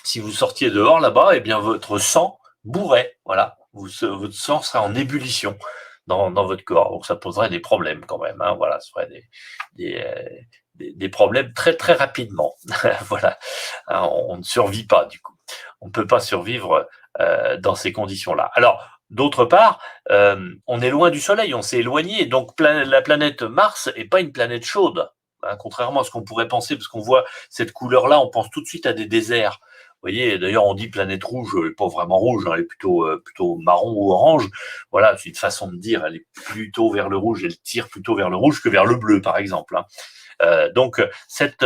si vous sortiez dehors là-bas, eh bien votre sang bourrait, voilà, votre sang sera en ébullition dans votre corps, donc ça poserait des problèmes quand même. Hein, voilà, ce serait des problèmes très très rapidement. Voilà, hein, on ne survit pas du coup. On ne peut pas survivre dans ces conditions-là. Alors, d'autre part, on est loin du Soleil, on s'est éloigné, donc la planète Mars n'est pas une planète chaude, hein, contrairement à ce qu'on pourrait penser, parce qu'on voit cette couleur-là, on pense tout de suite à des déserts. Vous voyez, d'ailleurs, on dit planète rouge, elle n'est pas vraiment rouge, hein, elle est plutôt marron ou orange. Voilà, c'est une façon de dire, elle est plutôt vers le rouge, elle tire plutôt vers le rouge que vers le bleu, par exemple. Hein. Donc cette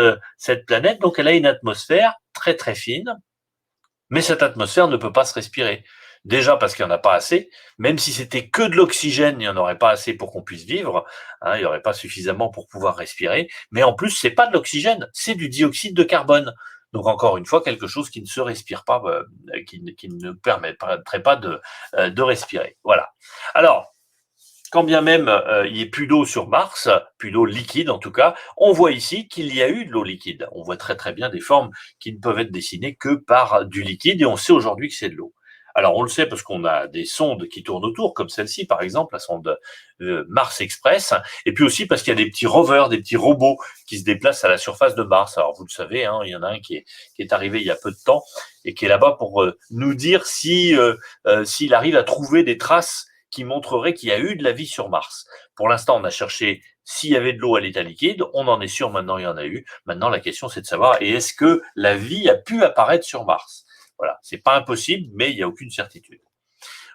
planète, donc elle a une atmosphère très très fine, mais cette atmosphère ne peut pas se respirer. Déjà parce qu'il n'y en a pas assez, même si c'était que de l'oxygène, il n'y en aurait pas assez pour qu'on puisse vivre, hein, il n'y aurait pas suffisamment pour pouvoir respirer, mais en plus, c'est pas de l'oxygène, c'est du dioxyde de carbone. Donc encore une fois, quelque chose qui ne se respire pas, qui ne permettrait pas de respirer. Voilà. Alors, quand bien même il n'y ait plus d'eau sur Mars, plus d'eau liquide en tout cas, on voit ici qu'il y a eu de l'eau liquide. On voit très très bien des formes qui ne peuvent être dessinées que par du liquide et on sait aujourd'hui que c'est de l'eau. Alors on le sait parce qu'on a des sondes qui tournent autour, comme celle-ci par exemple, la sonde Mars Express, et puis aussi parce qu'il y a des petits rovers, des petits robots qui se déplacent à la surface de Mars. Alors vous le savez, hein, il y en a un qui est arrivé il y a peu de temps et qui est là-bas pour nous dire si s'il arrive à trouver des traces qui montrerait qu'il y a eu de la vie sur Mars. Pour l'instant, on a cherché s'il y avait de l'eau à l'état liquide, on en est sûr maintenant il y en a eu. Maintenant, la question c'est de savoir est-ce que la vie a pu apparaître sur Mars. Voilà, c'est pas impossible, mais il n'y a aucune certitude.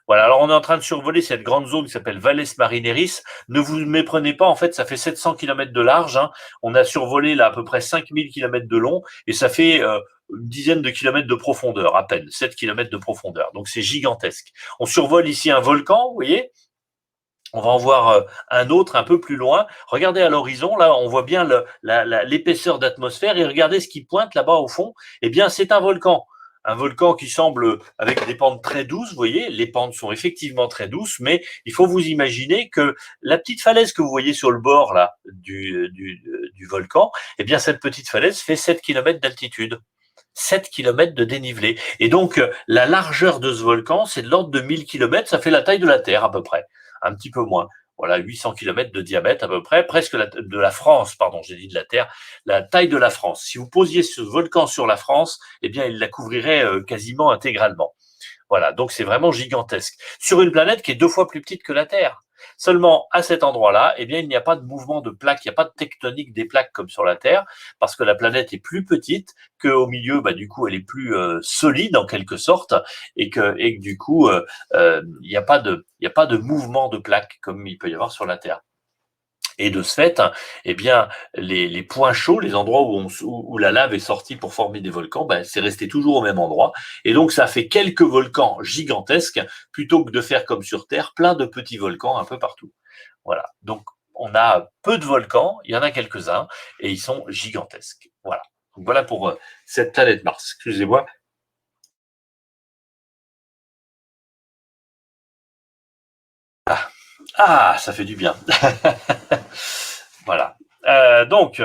Voilà, alors on est en train de survoler cette grande zone qui s'appelle Valles Marineris. Ne vous méprenez pas, en fait, ça fait 700 km de large. Hein. On a survolé là à peu près 5000 km de long et ça fait une dizaine de kilomètres de profondeur, à peine, 7 km de profondeur. Donc c'est gigantesque. On survole ici un volcan, vous voyez. On va en voir un autre un peu plus loin. Regardez à l'horizon, là, on voit bien l'épaisseur d'atmosphère et regardez ce qui pointe là-bas au fond. Eh bien, c'est un volcan. Un volcan qui semble avec des pentes très douces, vous voyez, les pentes sont effectivement très douces, mais il faut vous imaginer que la petite falaise que vous voyez sur le bord là du volcan, eh bien cette petite falaise fait 7 km d'altitude. 7 km de dénivelé. Et donc, la largeur de ce volcan, c'est de l'ordre de 1000 km, ça fait la taille de la Terre à peu près, un petit peu moins. Voilà, 800 km de diamètre à peu près, presque de la France, pardon, j'ai dit de la Terre, la taille de la France. Si vous posiez ce volcan sur la France, eh bien, il la couvrirait quasiment intégralement. Voilà, donc c'est vraiment gigantesque. Sur une planète qui est 2 fois plus petite que la Terre. Seulement, à cet endroit-là, eh bien, il n'y a pas de mouvement de plaques, il n'y a pas de tectonique des plaques comme sur la Terre, parce que la planète est plus petite, qu'au milieu, bah, du coup, elle est plus solide en quelque sorte, et que du coup, il n'y a pas de mouvement de plaques comme il peut y avoir sur la Terre. Et de ce fait, eh bien, les points chauds, les endroits où la lave est sortie pour former des volcans, ben, c'est resté toujours au même endroit. Et donc, ça fait quelques volcans gigantesques plutôt que de faire comme sur Terre, plein de petits volcans un peu partout. Voilà. Donc, on a peu de volcans, il y en a quelques-uns, et ils sont gigantesques. Voilà. Donc, voilà pour cette planète Mars. Excusez-moi. Ah, ça fait du bien. Voilà. Donc,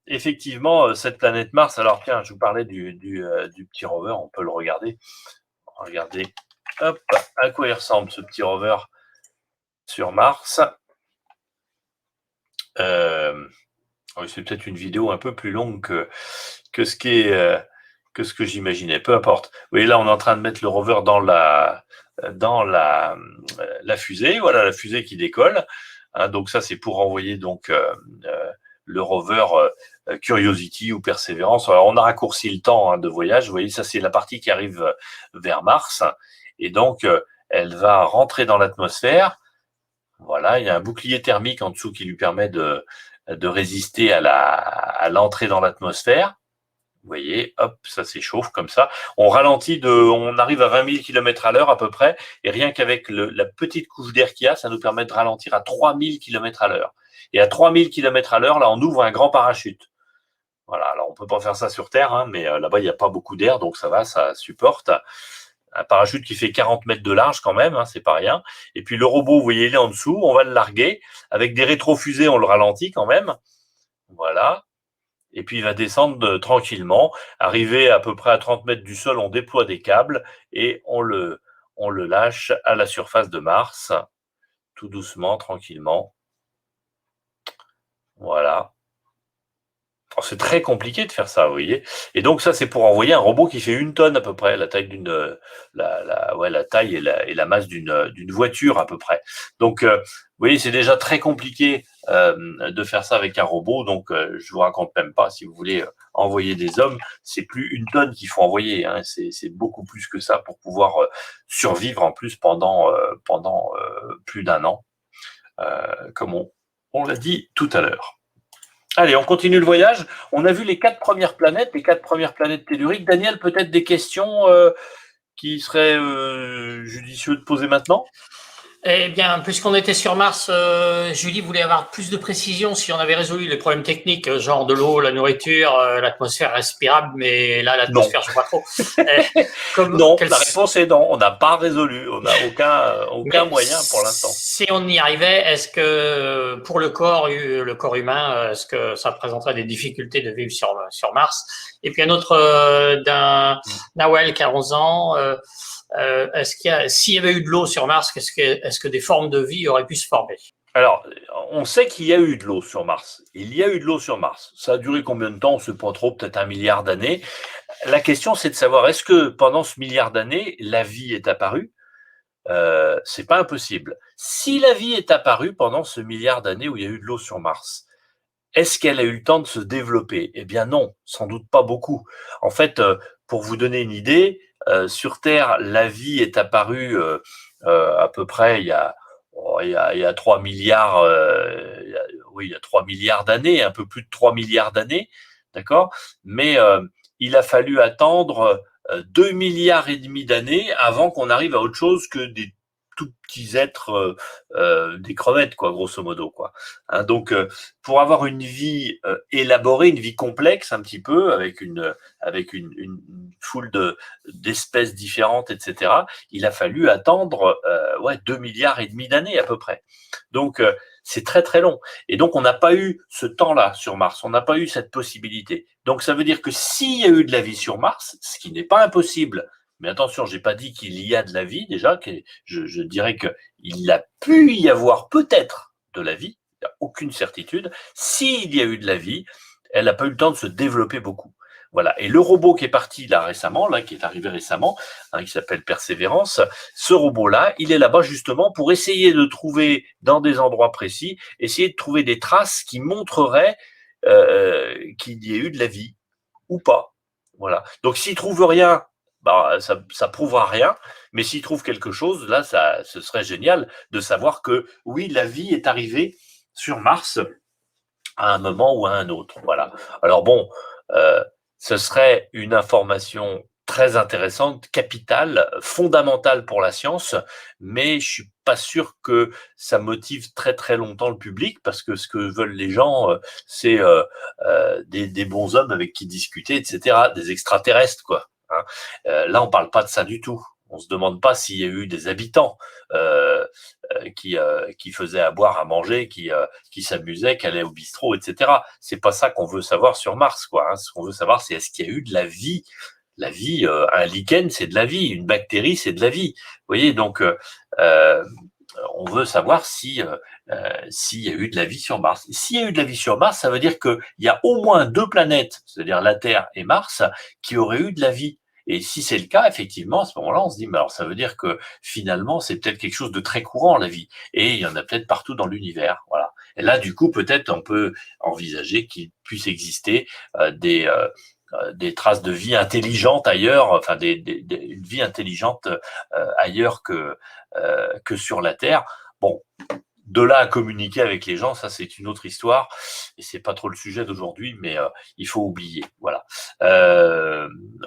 effectivement, cette planète Mars, alors tiens, je vous parlais du petit rover, on peut le regarder. Regardez, hop, à quoi il ressemble ce petit rover sur Mars. Oui, c'est peut-être une vidéo un peu plus longue que ce que j'imaginais. Peu importe. Vous voyez, là, on est en train de mettre le rover dans la fusée. Voilà, la fusée qui décolle. Hein, donc ça, c'est pour envoyer donc le rover Curiosity ou Perseverance. Alors, on a raccourci le temps de voyage. Vous voyez, ça, c'est la partie qui arrive vers Mars. Et donc, elle va rentrer dans l'atmosphère. Voilà, il y a un bouclier thermique en dessous qui lui permet de résister à l'entrée dans l'atmosphère. Vous voyez, hop, ça s'échauffe comme ça. On ralentit on arrive à 20 000 km à l'heure à peu près, et rien qu'avec la petite couche d'air qu'il y a, ça nous permet de ralentir à 3000 km à l'heure. Et à 3000 km à l'heure, là, on ouvre un grand parachute. Voilà, alors on peut pas faire ça sur Terre, hein, mais là-bas, il n'y a pas beaucoup d'air, donc ça va, ça supporte. Un parachute qui fait 40 mètres de large quand même, hein, c'est pas rien. Et puis le robot, vous voyez, il est en dessous, on va le larguer. Avec des rétrofusées, on le ralentit quand même. Voilà. Et puis il va descendre tranquillement. Arrivé à peu près à 30 mètres du sol, on déploie des câbles et on le lâche à la surface de Mars, tout doucement, tranquillement. Voilà. C'est très compliqué de faire ça, vous voyez. Et donc ça, c'est pour envoyer un robot qui fait 1 tonne à peu près, la taille la taille et la masse d'une voiture à peu près. Donc, vous voyez, c'est déjà très compliqué de faire ça avec un robot. Donc, je vous raconte même pas. Si vous voulez envoyer des hommes, c'est plus 1 tonne qu'il faut envoyer. Hein. C'est beaucoup plus que ça pour pouvoir survivre en plus pendant plus d'un an, comme on l'a dit tout à l'heure. Allez, on continue le voyage. On a vu les 4 premières planètes telluriques. Daniel, peut-être des questions qui serait judicieux de poser maintenant? Eh bien, puisqu'on était sur Mars, Julie voulait avoir plus de précision si on avait résolu les problèmes techniques, genre de l'eau, la nourriture, l'atmosphère respirable, mais là, Non. l'atmosphère, je vois pas trop. Non, la réponse est non. On n'a pas résolu. On n'a aucun moyen pour l'instant. Si on y arrivait, est-ce que pour le corps humain, est-ce que ça présenterait des difficultés de vivre sur Mars? Et puis un autre d'un Nawel qui a 11 ans. S'il y avait eu de l'eau sur Mars, est-ce que des formes de vie auraient pu se former? Alors, on sait qu'il y a eu de l'eau sur Mars. Il y a eu de l'eau sur Mars. Ça a duré combien de temps? On ne sait pas trop, peut-être 1 milliard d'années. La question, c'est de savoir, est-ce que pendant ce milliard d'années, la vie est apparue? C'est pas impossible. Si la vie est apparue pendant ce milliard d'années où il y a eu de l'eau sur Mars, est-ce qu'elle a eu le temps de se développer? Eh bien non, sans doute pas beaucoup. En fait, pour vous donner une idée, sur Terre, la vie est apparue à peu près il y a 3 milliards, il y a 3 milliards d'années, un peu plus de 3 milliards d'années, d'accord? Mais il a fallu attendre 2 milliards et demi d'années avant qu'on arrive à autre chose que des tout petits êtres, des crevettes, quoi, grosso modo, quoi. Hein, donc, pour avoir une vie élaborée, une vie complexe, un petit peu, avec une foule d'espèces différentes, etc., il a fallu attendre 2 milliards et demi d'années à peu près. Donc, c'est très très long. Et donc, on n'a pas eu ce temps-là sur Mars. On n'a pas eu cette possibilité. Donc, ça veut dire que s'il y a eu de la vie sur Mars, ce qui n'est pas impossible, mais attention, j'ai pas dit qu'il y a de la vie déjà, je dirais qu'il a pu y avoir peut-être de la vie, il n'y a aucune certitude. S'il y a eu de la vie, elle n'a pas eu le temps de se développer beaucoup. Voilà. Et le robot qui est parti là récemment, là, qui est arrivé récemment, qui s'appelle Persévérance, ce robot-là, il est là-bas justement pour essayer de trouver dans des endroits précis, essayer de trouver des traces qui montreraient qu'il y ait eu de la vie ou pas. Voilà. Donc s'il trouve rien, bah, ça prouvera rien, mais s'il trouve quelque chose, là, ce serait génial de savoir que oui, la vie est arrivée sur Mars à un moment ou à un autre. Voilà. Alors bon, ce serait une information très intéressante, capitale, fondamentale pour la science, mais je suis pas sûr que ça motive très très longtemps le public, parce que ce que veulent les gens, c'est des bons hommes avec qui discuter, etc., des extraterrestres, quoi. Hein. Là, on parle pas de ça du tout. On se demande pas s'il y a eu des habitants qui faisaient à boire, à manger, qui s'amusaient, qui allaient au bistrot, etc. C'est pas ça qu'on veut savoir sur Mars, quoi. Hein. Ce qu'on veut savoir, c'est est-ce qu'il y a eu de la vie. La vie, un lichen, c'est de la vie. Une bactérie, c'est de la vie. Vous voyez, donc on veut savoir s'il y a eu de la vie sur Mars. S'il y a eu de la vie sur Mars, ça veut dire qu'il y a au moins 2 planètes, c'est-à-dire la Terre et Mars, qui auraient eu de la vie. Et si c'est le cas, effectivement, à ce moment-là, on se dit, mais alors ça veut dire que finalement, c'est peut-être quelque chose de très courant, la vie. Et il y en a peut-être partout dans l'univers. Voilà. Et là, du coup, peut-être on peut envisager qu'il puisse exister des traces de vie intelligente ailleurs, enfin une vie intelligente ailleurs que sur la Terre. Bon, de là à communiquer avec les gens, ça c'est une autre histoire et c'est pas trop le sujet d'aujourd'hui, mais il faut oublier. Voilà.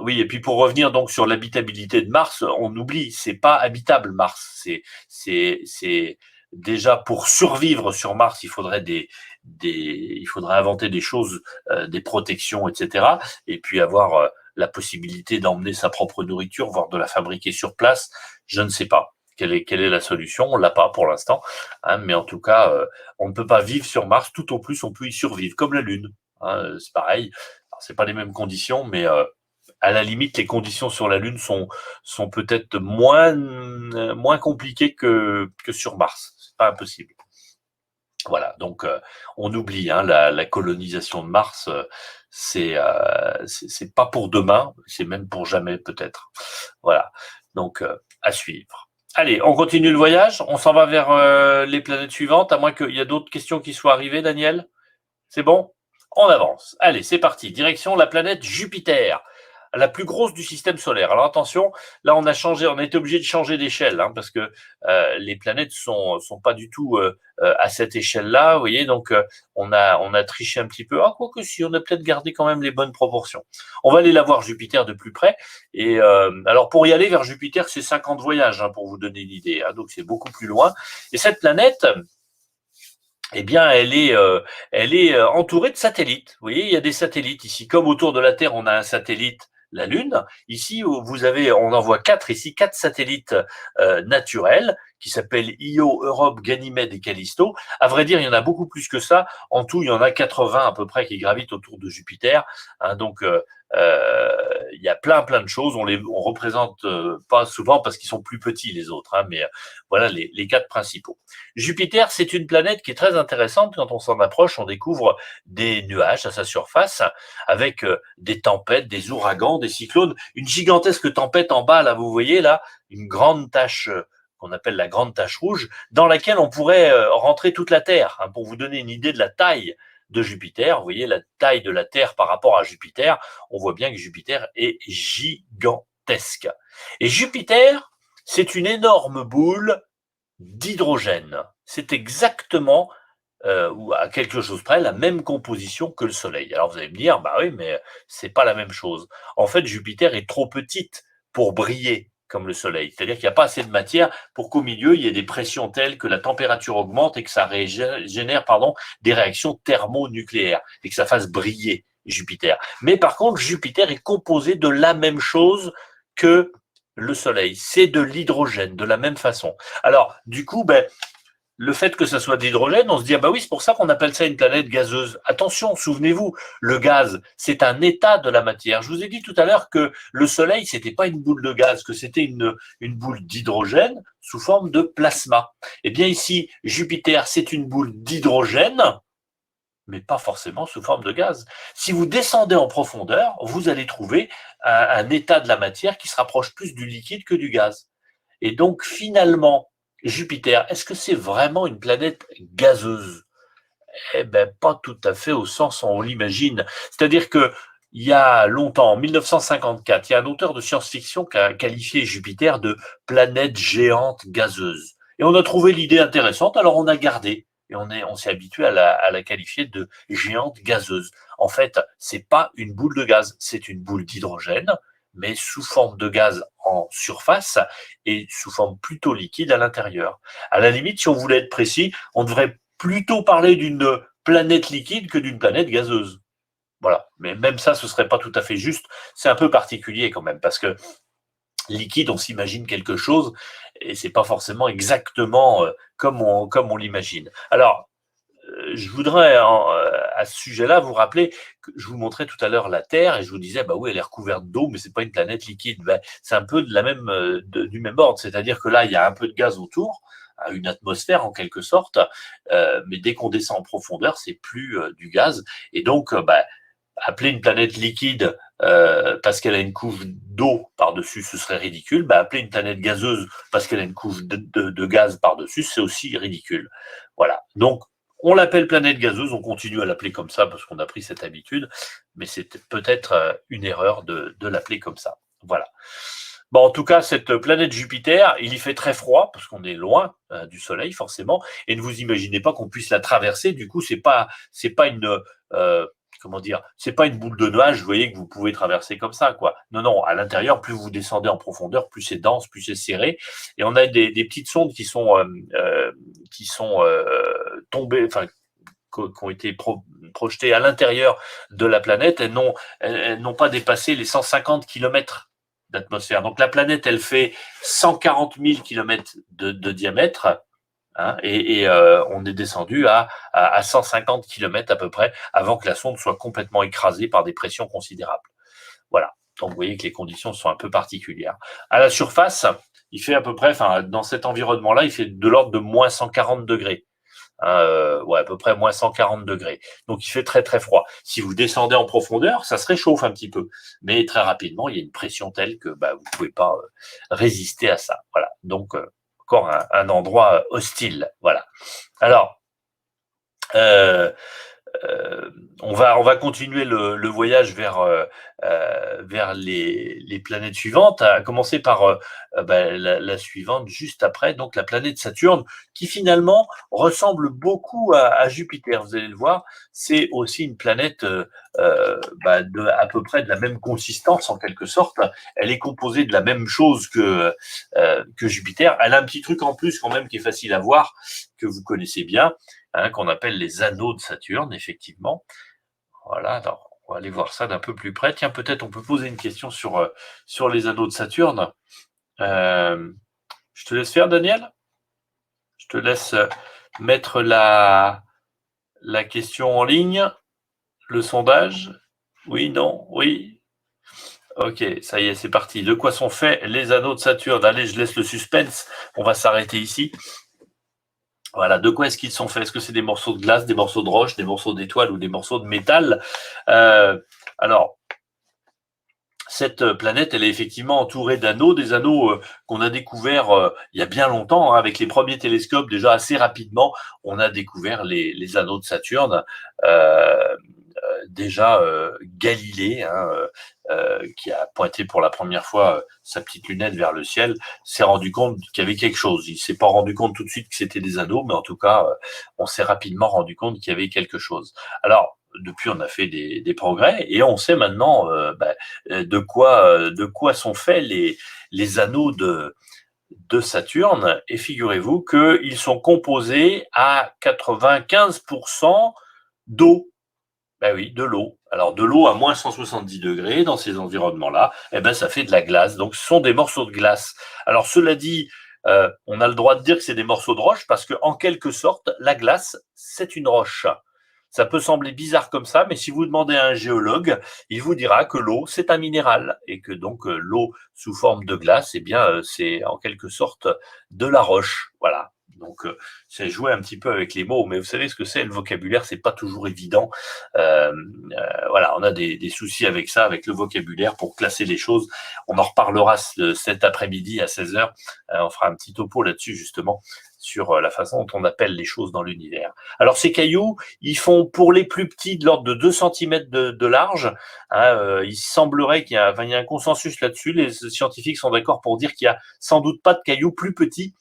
Oui, et puis pour revenir donc sur l'habitabilité de Mars, on oublie, c'est pas habitable Mars. C'est déjà pour survivre sur Mars, il faudrait il faudrait inventer des choses, des protections, etc. Et puis avoir la possibilité d'emmener sa propre nourriture, voire de la fabriquer sur place. Je ne sais pas. Quelle est la solution? On l'a pas pour l'instant, hein, mais en tout cas, on ne peut pas vivre sur Mars. Tout au plus, on peut y survivre, comme la Lune. Hein, c'est pareil. Alors, c'est pas les mêmes conditions, mais à la limite, les conditions sur la Lune sont peut-être moins compliquées que sur Mars. C'est pas impossible. Voilà. Donc, on oublie hein, la colonisation de Mars. C'est pas pour demain. C'est même pour jamais peut-être. Voilà. Donc, à suivre. Allez, on continue le voyage. On s'en va vers les planètes suivantes, à moins qu'il y ait d'autres questions qui soient arrivées, Daniel. C'est bon? On avance. Allez, c'est parti. Direction la planète Jupiter. la plus grosse du système solaire. Alors attention, là on a été obligé de changer d'échelle parce que les planètes sont pas du tout à cette échelle-là, vous voyez. Donc on a triché un petit peu. Ah, quoique si, on a peut-être gardé quand même les bonnes proportions. On va aller la voir Jupiter de plus près. Et alors pour y aller vers Jupiter, c'est 50 voyages pour vous donner une idée. Donc c'est beaucoup plus loin. Et cette planète, eh bien, elle est entourée de satellites. Vous voyez, il y a des satellites ici. Comme autour de la Terre, on a un satellite, la Lune. Ici, on en voit 4 ici, 4 satellites naturels qui s'appellent Io, Europe, Ganymède et Callisto. À vrai dire, il y en a beaucoup plus que ça. En tout, il y en a 80 à peu près qui gravitent autour de Jupiter. Donc, il y a plein de choses. On représente pas souvent parce qu'ils sont plus petits les autres, mais voilà les 4 principaux. Jupiter, c'est une planète qui est très intéressante. Quand on s'en approche, on découvre des nuages à sa surface avec des tempêtes, des ouragans, des cyclones. Une gigantesque tempête en bas, là, vous voyez, là, une grande tache qu'on appelle la grande tache rouge, dans laquelle on pourrait rentrer toute la Terre. Pour vous donner une idée de la taille de Jupiter, vous voyez la taille de la Terre par rapport à Jupiter, on voit bien que Jupiter est gigantesque. Et Jupiter, c'est une énorme boule d'hydrogène. C'est exactement, ou à quelque chose près, la même composition que le Soleil. Alors vous allez me dire, bah oui, mais c'est pas la même chose. En fait, Jupiter est trop petite pour briller comme le Soleil. C'est-à-dire qu'il n'y a pas assez de matière pour qu'au milieu, il y ait des pressions telles que la température augmente et que ça génère des réactions thermonucléaires et que ça fasse briller Jupiter. Mais par contre, Jupiter est composé de la même chose que le Soleil. C'est de l'hydrogène, de la même façon. Alors, du coup, le fait que ça soit de l'hydrogène, on se dit, ah bah oui, c'est pour ça qu'on appelle ça une planète gazeuse. Attention, souvenez-vous, le gaz, c'est un état de la matière. Je vous ai dit tout à l'heure que le Soleil, c'était pas une boule de gaz, que c'était une boule d'hydrogène sous forme de plasma. Eh bien ici, Jupiter, c'est une boule d'hydrogène, mais pas forcément sous forme de gaz. Si vous descendez en profondeur, vous allez trouver un état de la matière qui se rapproche plus du liquide que du gaz. Et donc, finalement, Jupiter, est-ce que c'est vraiment une planète gazeuse? Eh bien, pas tout à fait au sens où on l'imagine. C'est-à-dire que il y a longtemps, en 1954, il y a un auteur de science-fiction qui a qualifié Jupiter de planète géante gazeuse. Et on a trouvé l'idée intéressante, alors on a gardé. Et on s'est habitué à la qualifier de géante gazeuse. En fait, c'est pas une boule de gaz, c'est une boule d'hydrogène, mais sous forme de gaz en surface et sous forme plutôt liquide à l'intérieur. À la limite, si on voulait être précis, on devrait plutôt parler d'une planète liquide que d'une planète gazeuse. Voilà. Mais même ça, ce serait pas tout à fait juste. C'est un peu particulier quand même, parce que liquide, on s'imagine quelque chose, et c'est pas forcément exactement comme on l'imagine. Alors, je voudrais, à ce sujet-là, vous rappeler que je vous montrais tout à l'heure la Terre et je vous disais, bah oui, elle est recouverte d'eau, mais c'est pas une planète liquide. C'est un peu de la même, du même ordre. C'est-à-dire que là, il y a un peu de gaz autour, une atmosphère en quelque sorte, mais dès qu'on descend en profondeur, c'est plus du gaz. Et donc, appeler une planète liquide parce qu'elle a une couche d'eau par-dessus, ce serait ridicule. Appeler une planète gazeuse parce qu'elle a une couche de gaz par-dessus, c'est aussi ridicule. Voilà. Donc, on l'appelle planète gazeuse, on continue à l'appeler comme ça parce qu'on a pris cette habitude, mais c'est peut-être une erreur de l'appeler comme ça. Voilà. Bon, en tout cas, cette planète Jupiter, il y fait très froid parce qu'on est loin du Soleil forcément, et ne vous imaginez pas qu'on puisse la traverser. Du coup, c'est pas une comment dire, c'est pas une boule de nuages, vous voyez, que vous pouvez traverser comme ça, quoi. Non, non, à l'intérieur, plus vous descendez en profondeur, plus c'est dense, plus c'est serré, et on a des petites sondes qui sont tombées, enfin, qui ont été projetées à l'intérieur de la planète. Elles n'ont pas dépassé les 150 kilomètres d'atmosphère. Donc la planète, elle fait 140 000 kilomètres de diamètre. Et on est descendu à 150 km à peu près avant que la sonde soit complètement écrasée par des pressions considérables. Voilà. Donc vous voyez que les conditions sont un peu particulières. À la surface, il fait à peu près, dans cet environnement-là, il fait de l'ordre de moins 140 degrés. À peu près moins 140 degrés. Donc il fait très très froid. Si vous descendez en profondeur, ça se réchauffe un petit peu. Mais très rapidement, il y a une pression telle que vous ne pouvez pas résister à ça. Voilà. Donc encore un endroit hostile. Voilà. Alors, on va continuer le voyage vers les planètes suivantes, à commencer par la suivante juste après, donc la planète Saturne, qui finalement ressemble beaucoup à Jupiter. Vous allez le voir, c'est aussi une planète à peu près de la même consistance en quelque sorte. Elle est composée de la même chose que Jupiter. Elle a un petit truc en plus quand même qui est facile à voir, que vous connaissez bien, qu'on appelle les anneaux de Saturne, effectivement. Voilà, alors on va aller voir ça d'un peu plus près. Tiens, peut-être on peut poser une question sur les anneaux de Saturne. Je te laisse faire, Daniel. Je te laisse mettre la question en ligne, le sondage. Oui, non, oui. Ok, ça y est, c'est parti. De quoi sont faits les anneaux de Saturne? Allez, je laisse le suspense. On va s'arrêter ici. Voilà, de quoi est-ce qu'ils sont faits? Est-ce que c'est des morceaux de glace, des morceaux de roche, des morceaux d'étoiles ou des morceaux de métal? Alors, cette planète, elle est effectivement entourée d'anneaux, des anneaux qu'on a découverts il y a bien longtemps, hein, avec les premiers télescopes. Déjà assez rapidement, on a découvert les anneaux de Saturne. Déjà Galilée, qui a pointé pour la première fois sa petite lunette vers le ciel, s'est rendu compte qu'il y avait quelque chose. Il s'est pas rendu compte tout de suite que c'était des anneaux, mais en tout cas, on s'est rapidement rendu compte qu'il y avait quelque chose. Alors, depuis, on a fait des progrès et on sait maintenant de quoi sont faits les anneaux de Saturne. Et figurez-vous qu'ils sont composés à 95% d'eau. Ben oui, de l'eau. Alors de l'eau à moins 170 degrés dans ces environnements-là, eh ben ça fait de la glace. Donc ce sont des morceaux de glace. Alors cela dit, on a le droit de dire que c'est des morceaux de roche parce que en quelque sorte, la glace, c'est une roche. Ça peut sembler bizarre comme ça, mais si vous demandez à un géologue, il vous dira que l'eau, c'est un minéral et que donc l'eau sous forme de glace, eh bien, c'est en quelque sorte de la roche. Voilà. Donc, c'est jouer un petit peu avec les mots, mais vous savez ce que c'est, le vocabulaire, c'est pas toujours évident. Voilà, on a des soucis avec ça, avec le vocabulaire pour classer les choses. On en reparlera cet après-midi à 16h. On fera un petit topo là-dessus, justement, sur la façon dont on appelle les choses dans l'univers. Alors, ces cailloux, ils font pour les plus petits de l'ordre de 2 cm de large. Il semblerait qu'il y a un consensus là-dessus. Les scientifiques sont d'accord pour dire qu'il y a sans doute pas de cailloux plus petits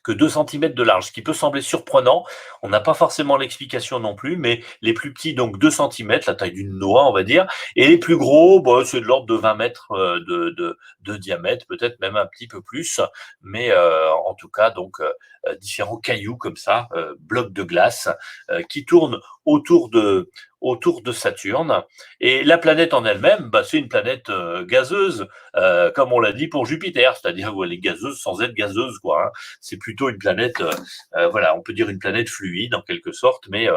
que 2 cm de large, ce qui peut sembler surprenant. On n'a pas forcément l'explication non plus, mais les plus petits, donc 2 cm, la taille d'une noix, on va dire, et les plus gros, c'est de l'ordre de 20 mètres de diamètre, peut-être même un petit peu plus, mais en tout cas, donc, différents cailloux comme ça, blocs de glace, qui tournent autour de Saturne. Et la planète en elle-même, c'est une planète gazeuse, comme on l'a dit pour Jupiter, c'est-à-dire où elle est gazeuse sans être gazeuse, quoi. C'est plutôt une planète, voilà, on peut dire une planète fluide en quelque sorte, mais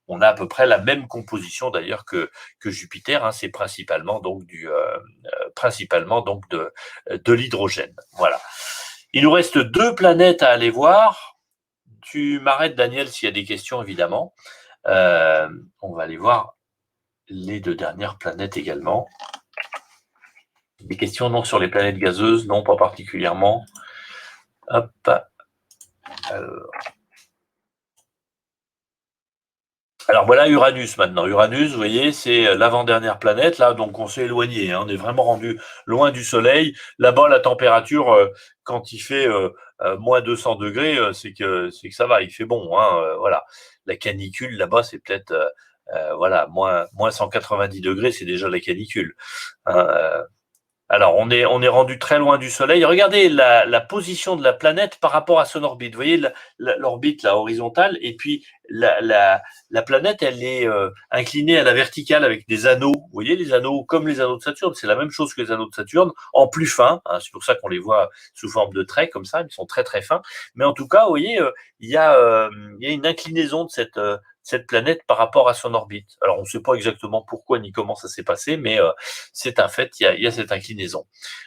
on a à peu près la même composition d'ailleurs que Jupiter. C'est principalement donc de l'hydrogène. Voilà. Il nous reste 2 planètes à aller voir. Tu m'arrêtes, Daniel, s'il y a des questions, évidemment. On va aller voir les 2 dernières planètes également. Des questions non sur les planètes gazeuses, non, pas particulièrement. Hop. Alors voilà Uranus maintenant. Uranus, vous voyez, c'est l'avant-dernière planète, là, donc on s'est éloigné, on est vraiment rendu loin du Soleil. Là-bas, la température, quand il fait moins 200 degrés, c'est que ça va, il fait bon. Voilà. La canicule, là-bas, c'est peut-être voilà, moins 190 degrés, c'est déjà la canicule. Alors, on est rendu très loin du Soleil. Regardez la position de la planète par rapport à son orbite. Vous voyez l'orbite là, horizontale, et puis la planète, elle est inclinée à la verticale avec des anneaux. Vous voyez les anneaux, comme les anneaux de Saturne, c'est la même chose que les anneaux de Saturne, en plus fins. C'est pour ça qu'on les voit sous forme de traits comme ça. Ils sont très très fins. Mais en tout cas, vous voyez, il y a une inclinaison de cette planète par rapport à son orbite. Alors, on ne sait pas exactement pourquoi ni comment ça s'est passé, mais c'est un fait, il y a cette inclinaison.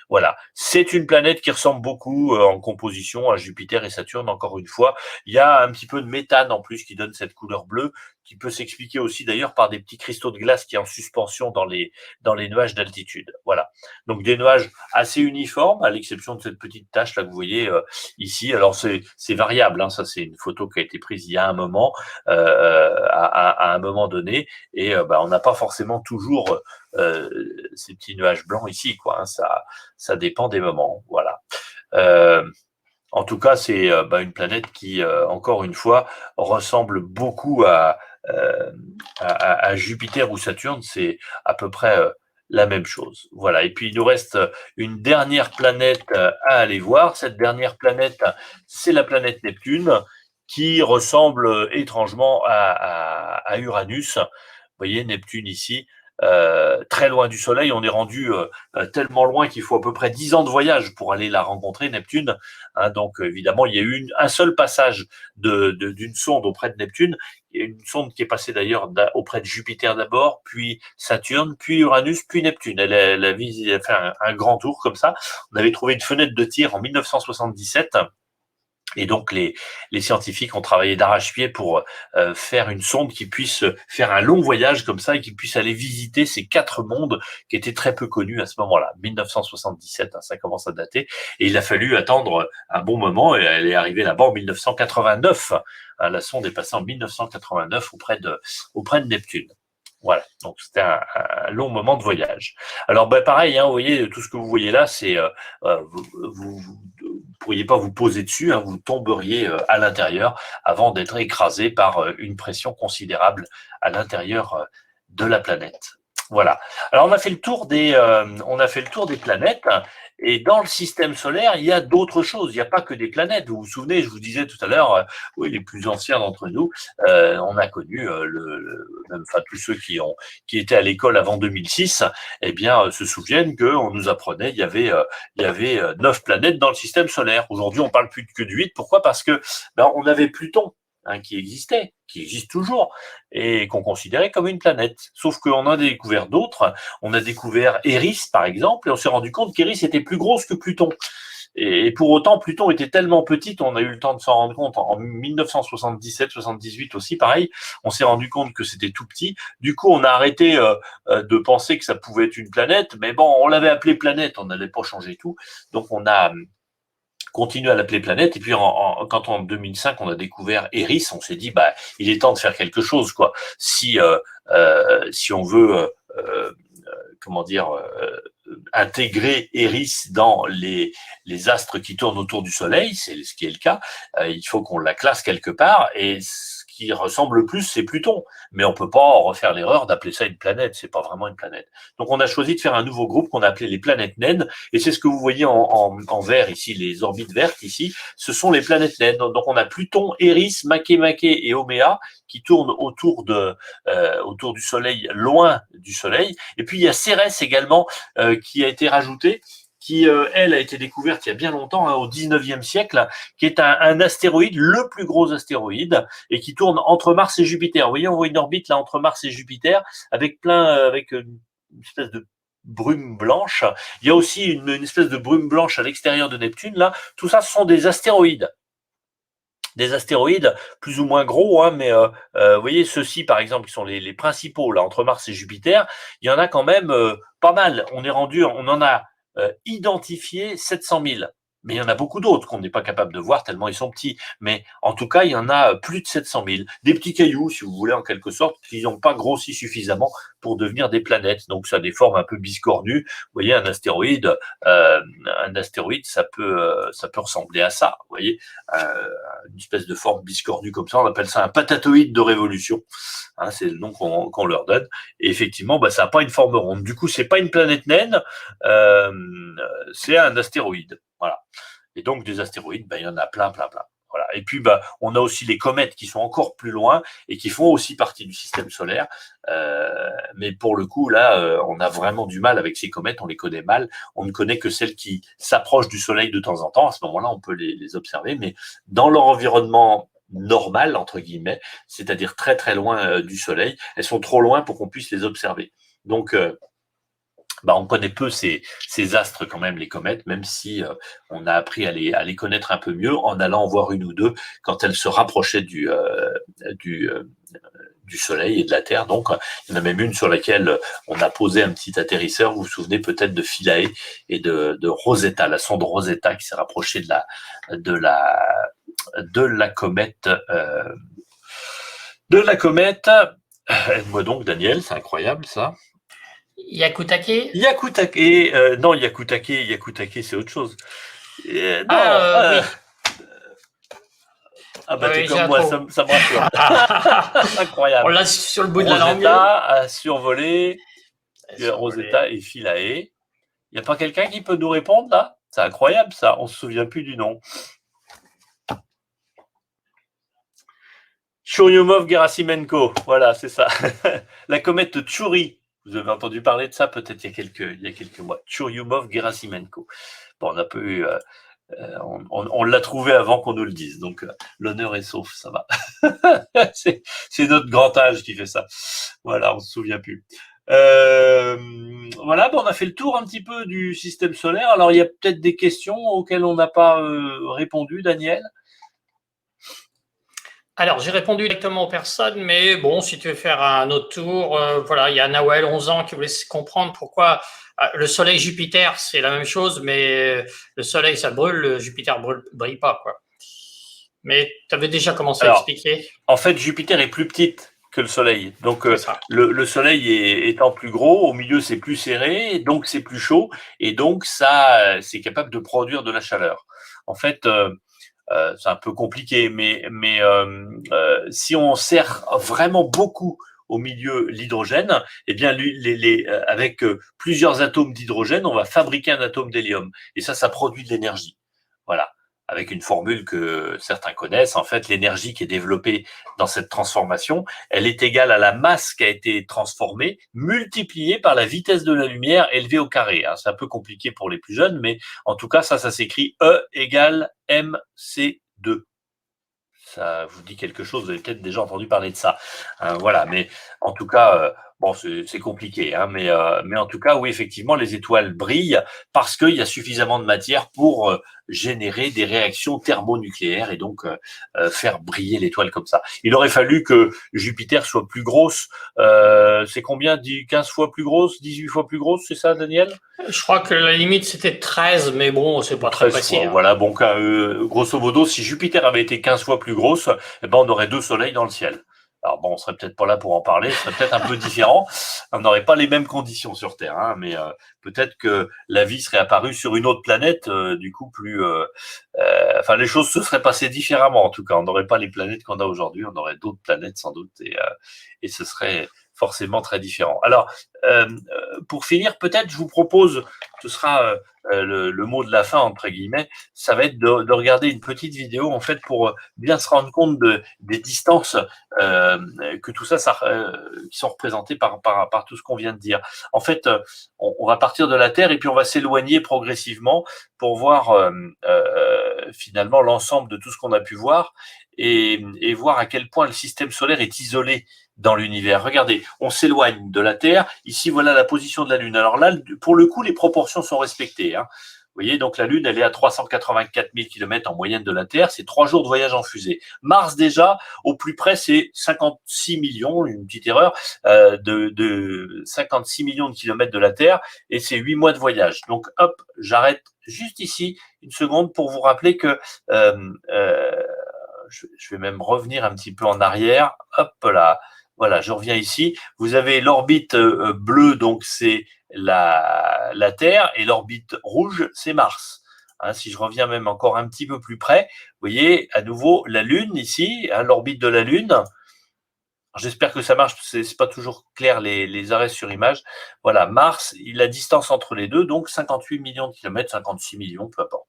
Voilà. C'est une planète qui ressemble beaucoup en composition à Jupiter et Saturne, encore une fois. Il y a un petit peu de méthane en plus qui donne cette couleur bleue, qui peut s'expliquer aussi d'ailleurs par des petits cristaux de glace qui sont en suspension dans les nuages d'altitude. Voilà. Donc des nuages assez uniformes, à l'exception de cette petite tache là que vous voyez ici. Alors c'est variable, ça c'est une photo qui a été prise il y a un moment. à un moment donné, et on n'a pas forcément toujours ces petits nuages blancs ici, quoi. Hein, ça dépend des moments, voilà. En tout cas, c'est une planète qui, encore une fois, ressemble beaucoup euh, à Jupiter ou Saturne. C'est à peu près la même chose. Voilà. Et puis, il nous reste une dernière planète à aller voir. Cette dernière planète, c'est la planète Neptune, qui ressemble étrangement à Uranus. Vous voyez, Neptune ici, très loin du Soleil. On est rendu tellement loin qu'il faut à peu près 10 ans de voyage pour aller la rencontrer, Neptune. Hein, donc, évidemment, il y a eu un seul passage d'une sonde auprès de Neptune. Il y a une sonde qui est passée d'ailleurs auprès de Jupiter d'abord, puis Saturne, puis Uranus, puis Neptune. Elle a fait un grand tour comme ça. On avait trouvé une fenêtre de tir en 1977. Et donc les scientifiques ont travaillé d'arrache-pied pour faire une sonde qui puisse faire un long voyage comme ça et qui puisse aller visiter ces 4 mondes qui étaient très peu connus à ce moment-là. 1977, hein, ça commence à dater. Et il a fallu attendre un bon moment et elle est arrivée là-bas en 1989. Hein, la sonde est passée en 1989 auprès de Neptune. Voilà, donc c'était un long moment de voyage. Alors pareil, hein, vous voyez, tout ce que vous voyez là, c'est vous pourriez pas vous poser dessus, hein, vous tomberiez à l'intérieur avant d'être écrasé par une pression considérable à l'intérieur de la planète. Voilà. Alors on a fait le tour des planètes. Et dans le système solaire, il y a d'autres choses. Il n'y a pas que des planètes. Vous vous souvenez, je vous disais tout à l'heure, oui, les plus anciens d'entre nous, on a connu même tous ceux qui étaient à l'école avant 2006, eh bien, se souviennent qu'on nous apprenait il y avait 9 planètes dans le système solaire. Aujourd'hui, on parle plus que de 8. Pourquoi? Parce que on avait Pluton, hein, qui existe toujours, et qu'on considérait comme une planète. Sauf qu'on en a découvert d'autres. On a découvert Eris, par exemple, et on s'est rendu compte qu'Eris était plus grosse que Pluton. Et pour autant, Pluton était tellement petite, on a eu le temps de s'en rendre compte en 1977-78 aussi, pareil, on s'est rendu compte que c'était tout petit. Du coup, on a arrêté de penser que ça pouvait être une planète, mais bon, on l'avait appelée planète, on n'allait pas changer tout. Donc, on a continué à l'appeler planète. Et puis, quand en 2005, on a découvert Eris, on s'est dit, il est temps de faire quelque chose, quoi. Si on veut, comment dire, intégrer Eris dans les astres qui tournent autour du Soleil, c'est ce qui est le cas, il faut qu'on la classe quelque part, et ce qui ressemble le plus, c'est Pluton. Mais on peut pas refaire l'erreur d'appeler ça une planète, c'est pas vraiment une planète. Donc on a choisi de faire un nouveau groupe qu'on a appelé les planètes naines, et c'est ce que vous voyez en vert ici, les orbites vertes ici, ce sont les planètes naines. Donc on a Pluton, Eris, Makemake et Oméa qui tournent autour du Soleil, loin du Soleil. Et puis il y a Cérès également, qui a été rajoutée, qui, elle, a été découverte il y a bien longtemps, hein, au 19e siècle, qui est un astéroïde, le plus gros astéroïde, et qui tourne entre Mars et Jupiter. Vous voyez, on voit une orbite là entre Mars et Jupiter, avec avec une espèce de brume blanche. Il y a aussi une espèce de brume blanche à l'extérieur de Neptune, là. Tout ça, ce sont des astéroïdes. Des astéroïdes plus ou moins gros, hein, mais vous voyez, ceux-ci, par exemple, qui sont les principaux, là, entre Mars et Jupiter, il y en a quand même pas mal. On en a identifié 700 000. Mais il y en a beaucoup d'autres qu'on n'est pas capable de voir tellement ils sont petits. Mais en tout cas, il y en a plus de 700 000. Des petits cailloux, si vous voulez, en quelque sorte, qui n'ont pas grossi suffisamment pour devenir des planètes. Donc ça a des formes un peu biscornues. Vous voyez, un astéroïde, ça peut ressembler à ça. Vous voyez, une espèce de forme biscornue comme ça. On appelle ça un patatoïde de révolution. Hein, c'est le nom qu'on leur donne. Et effectivement, ça n'a pas une forme ronde. Du coup, c'est pas une planète naine, c'est un astéroïde. Voilà. Et donc, des astéroïdes, il y en a plein. Voilà. Et puis, on a aussi les comètes qui sont encore plus loin et qui font aussi partie du système solaire. Mais pour le coup, là, on a vraiment du mal avec ces comètes. On les connaît mal. On ne connaît que celles qui s'approchent du Soleil de temps en temps. À ce moment-là, on peut les observer. Mais dans leur environnement normal, entre guillemets, c'est-à-dire très, très loin du Soleil, elles sont trop loin pour qu'on puisse les observer. Donc, on connaît peu ces astres quand même, les comètes, même si on a appris à les connaître un peu mieux en allant en voir une ou deux quand elles se rapprochaient du Soleil et de la Terre. Donc, il y en a même une sur laquelle on a posé un petit atterrisseur. Vous vous souvenez peut-être de Philae et de Rosetta, la sonde Rosetta qui s'est rapprochée de la comète De la comète, aide-moi donc Daniel, c'est incroyable ça. Yakutake. Yakutake, non Yakutake c'est autre chose. Oui. Ah bah t'es Oui, j'ai comme un moi, trou. ça me rassure. On Incroyable. l'a sur le bout de la langue. Rosetta a survolé Survolé. Rosetta et Philae. Il n'y a pas quelqu'un qui peut nous répondre là? C'est incroyable ça, on se souvient plus du nom. Churyumov-Gerasimenko, voilà, c'est ça. La comète Tchouri, vous avez entendu parler de ça peut-être il y a quelques mois. Churyumov-Gerasimenko. Bon, on a peu eu, on l'a trouvé avant qu'on nous le dise, donc l'honneur est sauf, ça va. c'est notre grand âge qui fait ça. Voilà, on se souvient plus. Voilà, bon, on a fait le tour un petit peu du système solaire. Alors, il y a peut-être des questions auxquelles on n'a pas répondu, Daniel. Alors, j'ai répondu directement aux personnes, mais bon, si tu veux faire un autre tour, voilà, il y a Nawel, 11 ans, qui voulait comprendre pourquoi le Soleil Jupiter, c'est la même chose, mais le Soleil, ça brûle, le Jupiter brille pas, quoi. Mais tu avais déjà commencé à expliquer. En fait, Jupiter est plus petite que le Soleil. Donc, le Soleil étant plus gros, au milieu, c'est plus serré, donc c'est plus chaud, et donc ça, c'est capable de produire de la chaleur. En fait, c'est un peu compliqué, mais si on sert vraiment beaucoup au milieu l'hydrogène, eh bien, avec plusieurs atomes d'hydrogène, on va fabriquer un atome d'hélium. Et ça produit de l'énergie. Voilà. Avec une formule que certains connaissent. En fait, l'énergie qui est développée dans cette transformation, elle est égale à la masse qui a été transformée, multipliée par la vitesse de la lumière élevée au carré. C'est un peu compliqué pour les plus jeunes, mais en tout cas, ça s'écrit E égale mc2. Ça vous dit quelque chose, vous avez peut-être déjà entendu parler de ça. Voilà, mais en tout cas, bon, c'est compliqué, mais en tout cas, oui, effectivement, les étoiles brillent parce qu'il y a suffisamment de matière pour générer des réactions thermonucléaires et donc faire briller l'étoile comme ça. Il aurait fallu que Jupiter soit plus grosse. C'est combien? 15 fois plus grosse, 18 fois plus grosse, c'est ça, Daniel? Je crois que la limite, c'était 13, mais bon, c'est pas très précis. Fois, voilà, bon, grosso modo, si Jupiter avait été 15 fois plus grosse, eh ben, on aurait 2 soleils dans le ciel. Alors bon, on serait peut-être pas là pour en parler, ce serait peut-être un peu différent. On n'aurait pas les mêmes conditions sur Terre, mais peut-être que la vie serait apparue sur une autre planète, du coup plus. Enfin, les choses se seraient passées différemment. En tout cas, on n'aurait pas les planètes qu'on a aujourd'hui, on aurait d'autres planètes sans doute, et ce serait forcément très différent. Alors, pour finir, peut-être, je vous propose, ce sera le mot de la fin entre guillemets, ça va être de regarder une petite vidéo en fait pour bien se rendre compte des distances que tout ça, qui sont représentées par tout ce qu'on vient de dire. En fait, on va partir de la Terre et puis on va s'éloigner progressivement pour voir finalement l'ensemble de tout ce qu'on a pu voir et voir à quel point le système solaire est isolé dans l'univers. Regardez, on s'éloigne de la Terre. Ici, voilà la position de la Lune. Alors là, pour le coup, les proportions sont respectées. Vous voyez, donc la Lune, elle est à 384 000 km en moyenne de la Terre. C'est 3 jours de voyage en fusée. Mars, déjà, au plus près, c'est 56 millions, une petite erreur, de 56 millions de kilomètres de la Terre, et c'est 8 mois de voyage. Donc, hop, j'arrête juste ici une seconde pour vous rappeler que je vais même revenir un petit peu en arrière. Hop là. Voilà, je reviens ici. Vous avez l'orbite bleue, donc c'est la Terre, et l'orbite rouge, c'est Mars. Si je reviens même encore un petit peu plus près, vous voyez à nouveau la Lune ici, l'orbite de la Lune. J'espère que ça marche, c'est pas toujours clair les arrêts sur image. Voilà, Mars, la distance entre les deux, donc 58 millions de kilomètres, 56 millions, peu importe.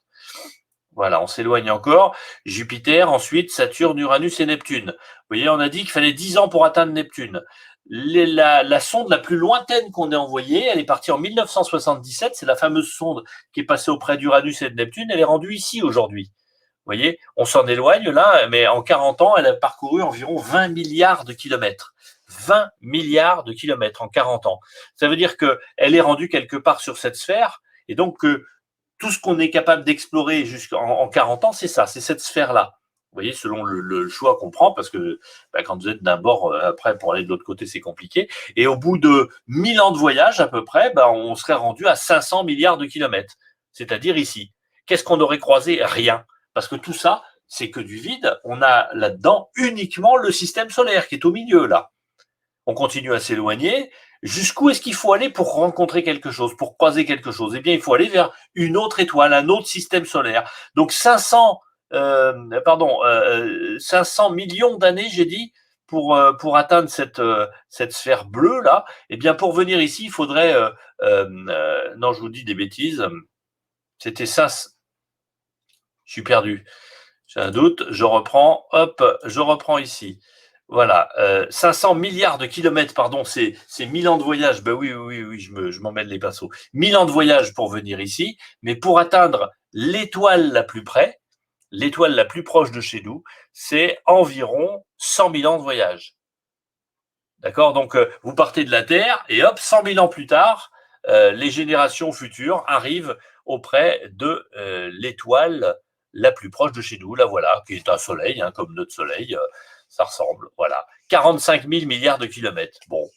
Voilà, on s'éloigne encore. Jupiter, ensuite Saturne, Uranus et Neptune. Vous voyez, on a dit qu'il fallait 10 ans pour atteindre Neptune. La sonde la plus lointaine qu'on ait envoyée, elle est partie en 1977. C'est la fameuse sonde qui est passée auprès d'Uranus et de Neptune. Elle est rendue ici aujourd'hui. Vous voyez, on s'en éloigne là, mais en 40 ans, elle a parcouru environ 20 milliards de kilomètres. 20 milliards de kilomètres en 40 ans. Ça veut dire qu'elle est rendue quelque part sur cette sphère, et donc tout ce qu'on est capable d'explorer jusqu'en 40 ans, c'est ça, c'est cette sphère-là. Vous voyez, selon le choix qu'on prend, parce que quand vous êtes d'un bord, après, pour aller de l'autre côté, c'est compliqué. Et au bout de 1000 ans de voyage, à peu près, on serait rendu à 500 milliards de kilomètres, c'est-à-dire ici. Qu'est-ce qu'on aurait croisé? Rien. Parce que tout ça, c'est que du vide. On a là-dedans uniquement le système solaire qui est au milieu, là. On continue à s'éloigner. Jusqu'où est-ce qu'il faut aller pour rencontrer quelque chose, pour croiser quelque chose? Eh bien, il faut aller vers une autre étoile, un autre système solaire. Donc 500 millions d'années, j'ai dit, pour atteindre cette sphère bleue là. Eh bien, pour venir ici, il faudrait non, je vous dis des bêtises. C'était ça. Je suis perdu. J'ai un doute. Je reprends. Hop, je reprends ici. Voilà, 500 milliards de kilomètres, pardon, c'est 1000 ans de voyage. Ben oui, je m'emmène les pinceaux. 1000 ans de voyage pour venir ici, mais pour atteindre l'étoile la plus près, l'étoile la plus proche de chez nous, c'est environ 100 000 ans de voyage. D'accord? Donc, vous partez de la Terre et hop, 100 000 ans plus tard, les générations futures arrivent auprès de l'étoile la plus proche de chez nous, là voilà, qui est un soleil, hein, comme notre soleil, ça ressemble, voilà. 45 000 milliards de kilomètres. Bon,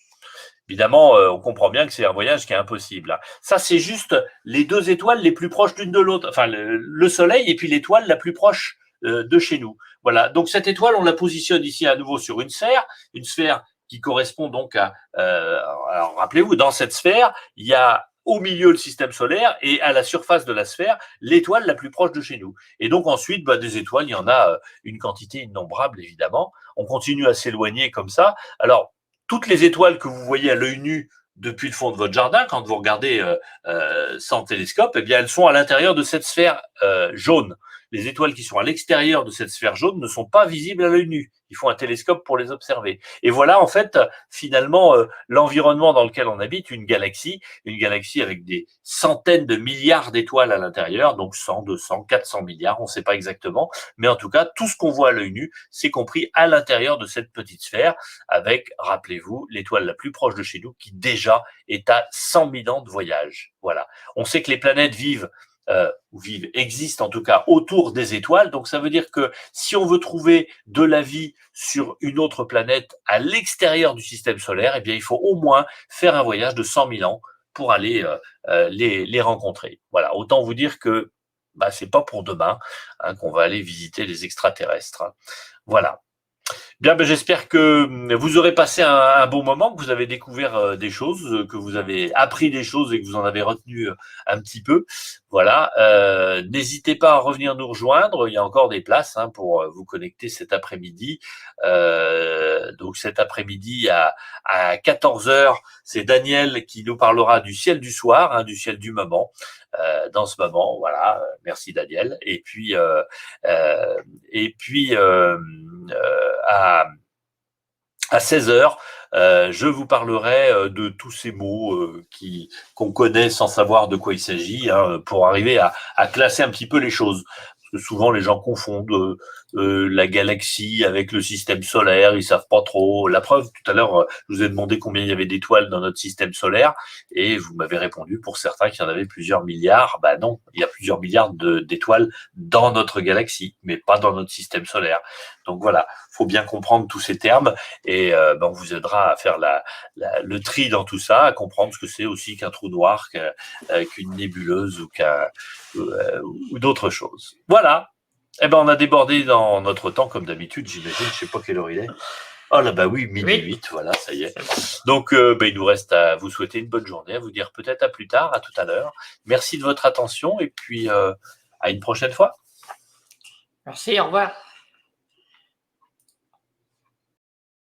évidemment, on comprend bien que c'est un voyage qui est impossible. Hein. Ça, c'est juste les deux étoiles les plus proches l'une de l'autre, enfin le soleil et puis l'étoile la plus proche de chez nous. Voilà, donc cette étoile, on la positionne ici à nouveau sur une sphère qui correspond donc à... alors rappelez-vous, dans cette sphère, il y a au milieu le système solaire et à la surface de la sphère, l'étoile la plus proche de chez nous. Et donc ensuite, des étoiles, il y en a une quantité innombrable, évidemment. On continue à s'éloigner comme ça. Alors, toutes les étoiles que vous voyez à l'œil nu depuis le fond de votre jardin, quand vous regardez sans télescope, eh bien, elles sont à l'intérieur de cette sphère jaune. Les étoiles qui sont à l'extérieur de cette sphère jaune ne sont pas visibles à l'œil nu. Il faut un télescope pour les observer. Et voilà, en fait, finalement, l'environnement dans lequel on habite, une galaxie avec des centaines de milliards d'étoiles à l'intérieur, donc 100, 200, 400 milliards, on ne sait pas exactement, mais en tout cas, tout ce qu'on voit à l'œil nu, c'est compris à l'intérieur de cette petite sphère, avec, rappelez-vous, l'étoile la plus proche de chez nous, qui déjà est à 100 000 ans de voyage. Voilà. On sait que les planètes existent en tout cas autour des étoiles. Donc ça veut dire que si on veut trouver de la vie sur une autre planète à l'extérieur du système solaire, eh bien il faut au moins faire un voyage de 100 000 ans pour aller les rencontrer. Voilà, autant vous dire que c'est pas pour demain qu'on va aller visiter les extraterrestres. Hein. Voilà. Bien, j'espère que vous aurez passé un bon moment, que vous avez découvert des choses, que vous avez appris des choses et que vous en avez retenu un petit peu. Voilà. N'hésitez pas à revenir nous rejoindre. Il y a encore des places pour vous connecter cet après-midi. Donc cet après-midi à 14 heures, c'est Daniel qui nous parlera du ciel du soir, du ciel du moment. Dans ce moment, voilà. Merci Daniel. Et puis à 16 heures, je vous parlerai de tous ces mots qu'on connaît sans savoir de quoi il s'agit, pour arriver à classer un petit peu les choses. Parce que souvent, les gens confondent la galaxie avec le système solaire, ils savent pas trop. La preuve, tout à l'heure, je vous ai demandé combien il y avait d'étoiles dans notre système solaire, et vous m'avez répondu pour certains qu'il y en avait plusieurs milliards. Non, il y a plusieurs milliards d'étoiles dans notre galaxie, mais pas dans notre système solaire. Donc voilà, faut bien comprendre tous ces termes, et on vous aidera à faire le tri dans tout ça, à comprendre ce que c'est aussi qu'un trou noir, qu'une nébuleuse ou d'autres choses. Voilà. On a débordé dans notre temps, comme d'habitude, j'imagine. Je sais pas quelle heure il est. Oh là, oui, midi 8, voilà, ça y est. Donc, il nous reste à vous souhaiter une bonne journée, à vous dire peut-être à plus tard, à tout à l'heure. Merci de votre attention, et puis à une prochaine fois. Merci, au revoir.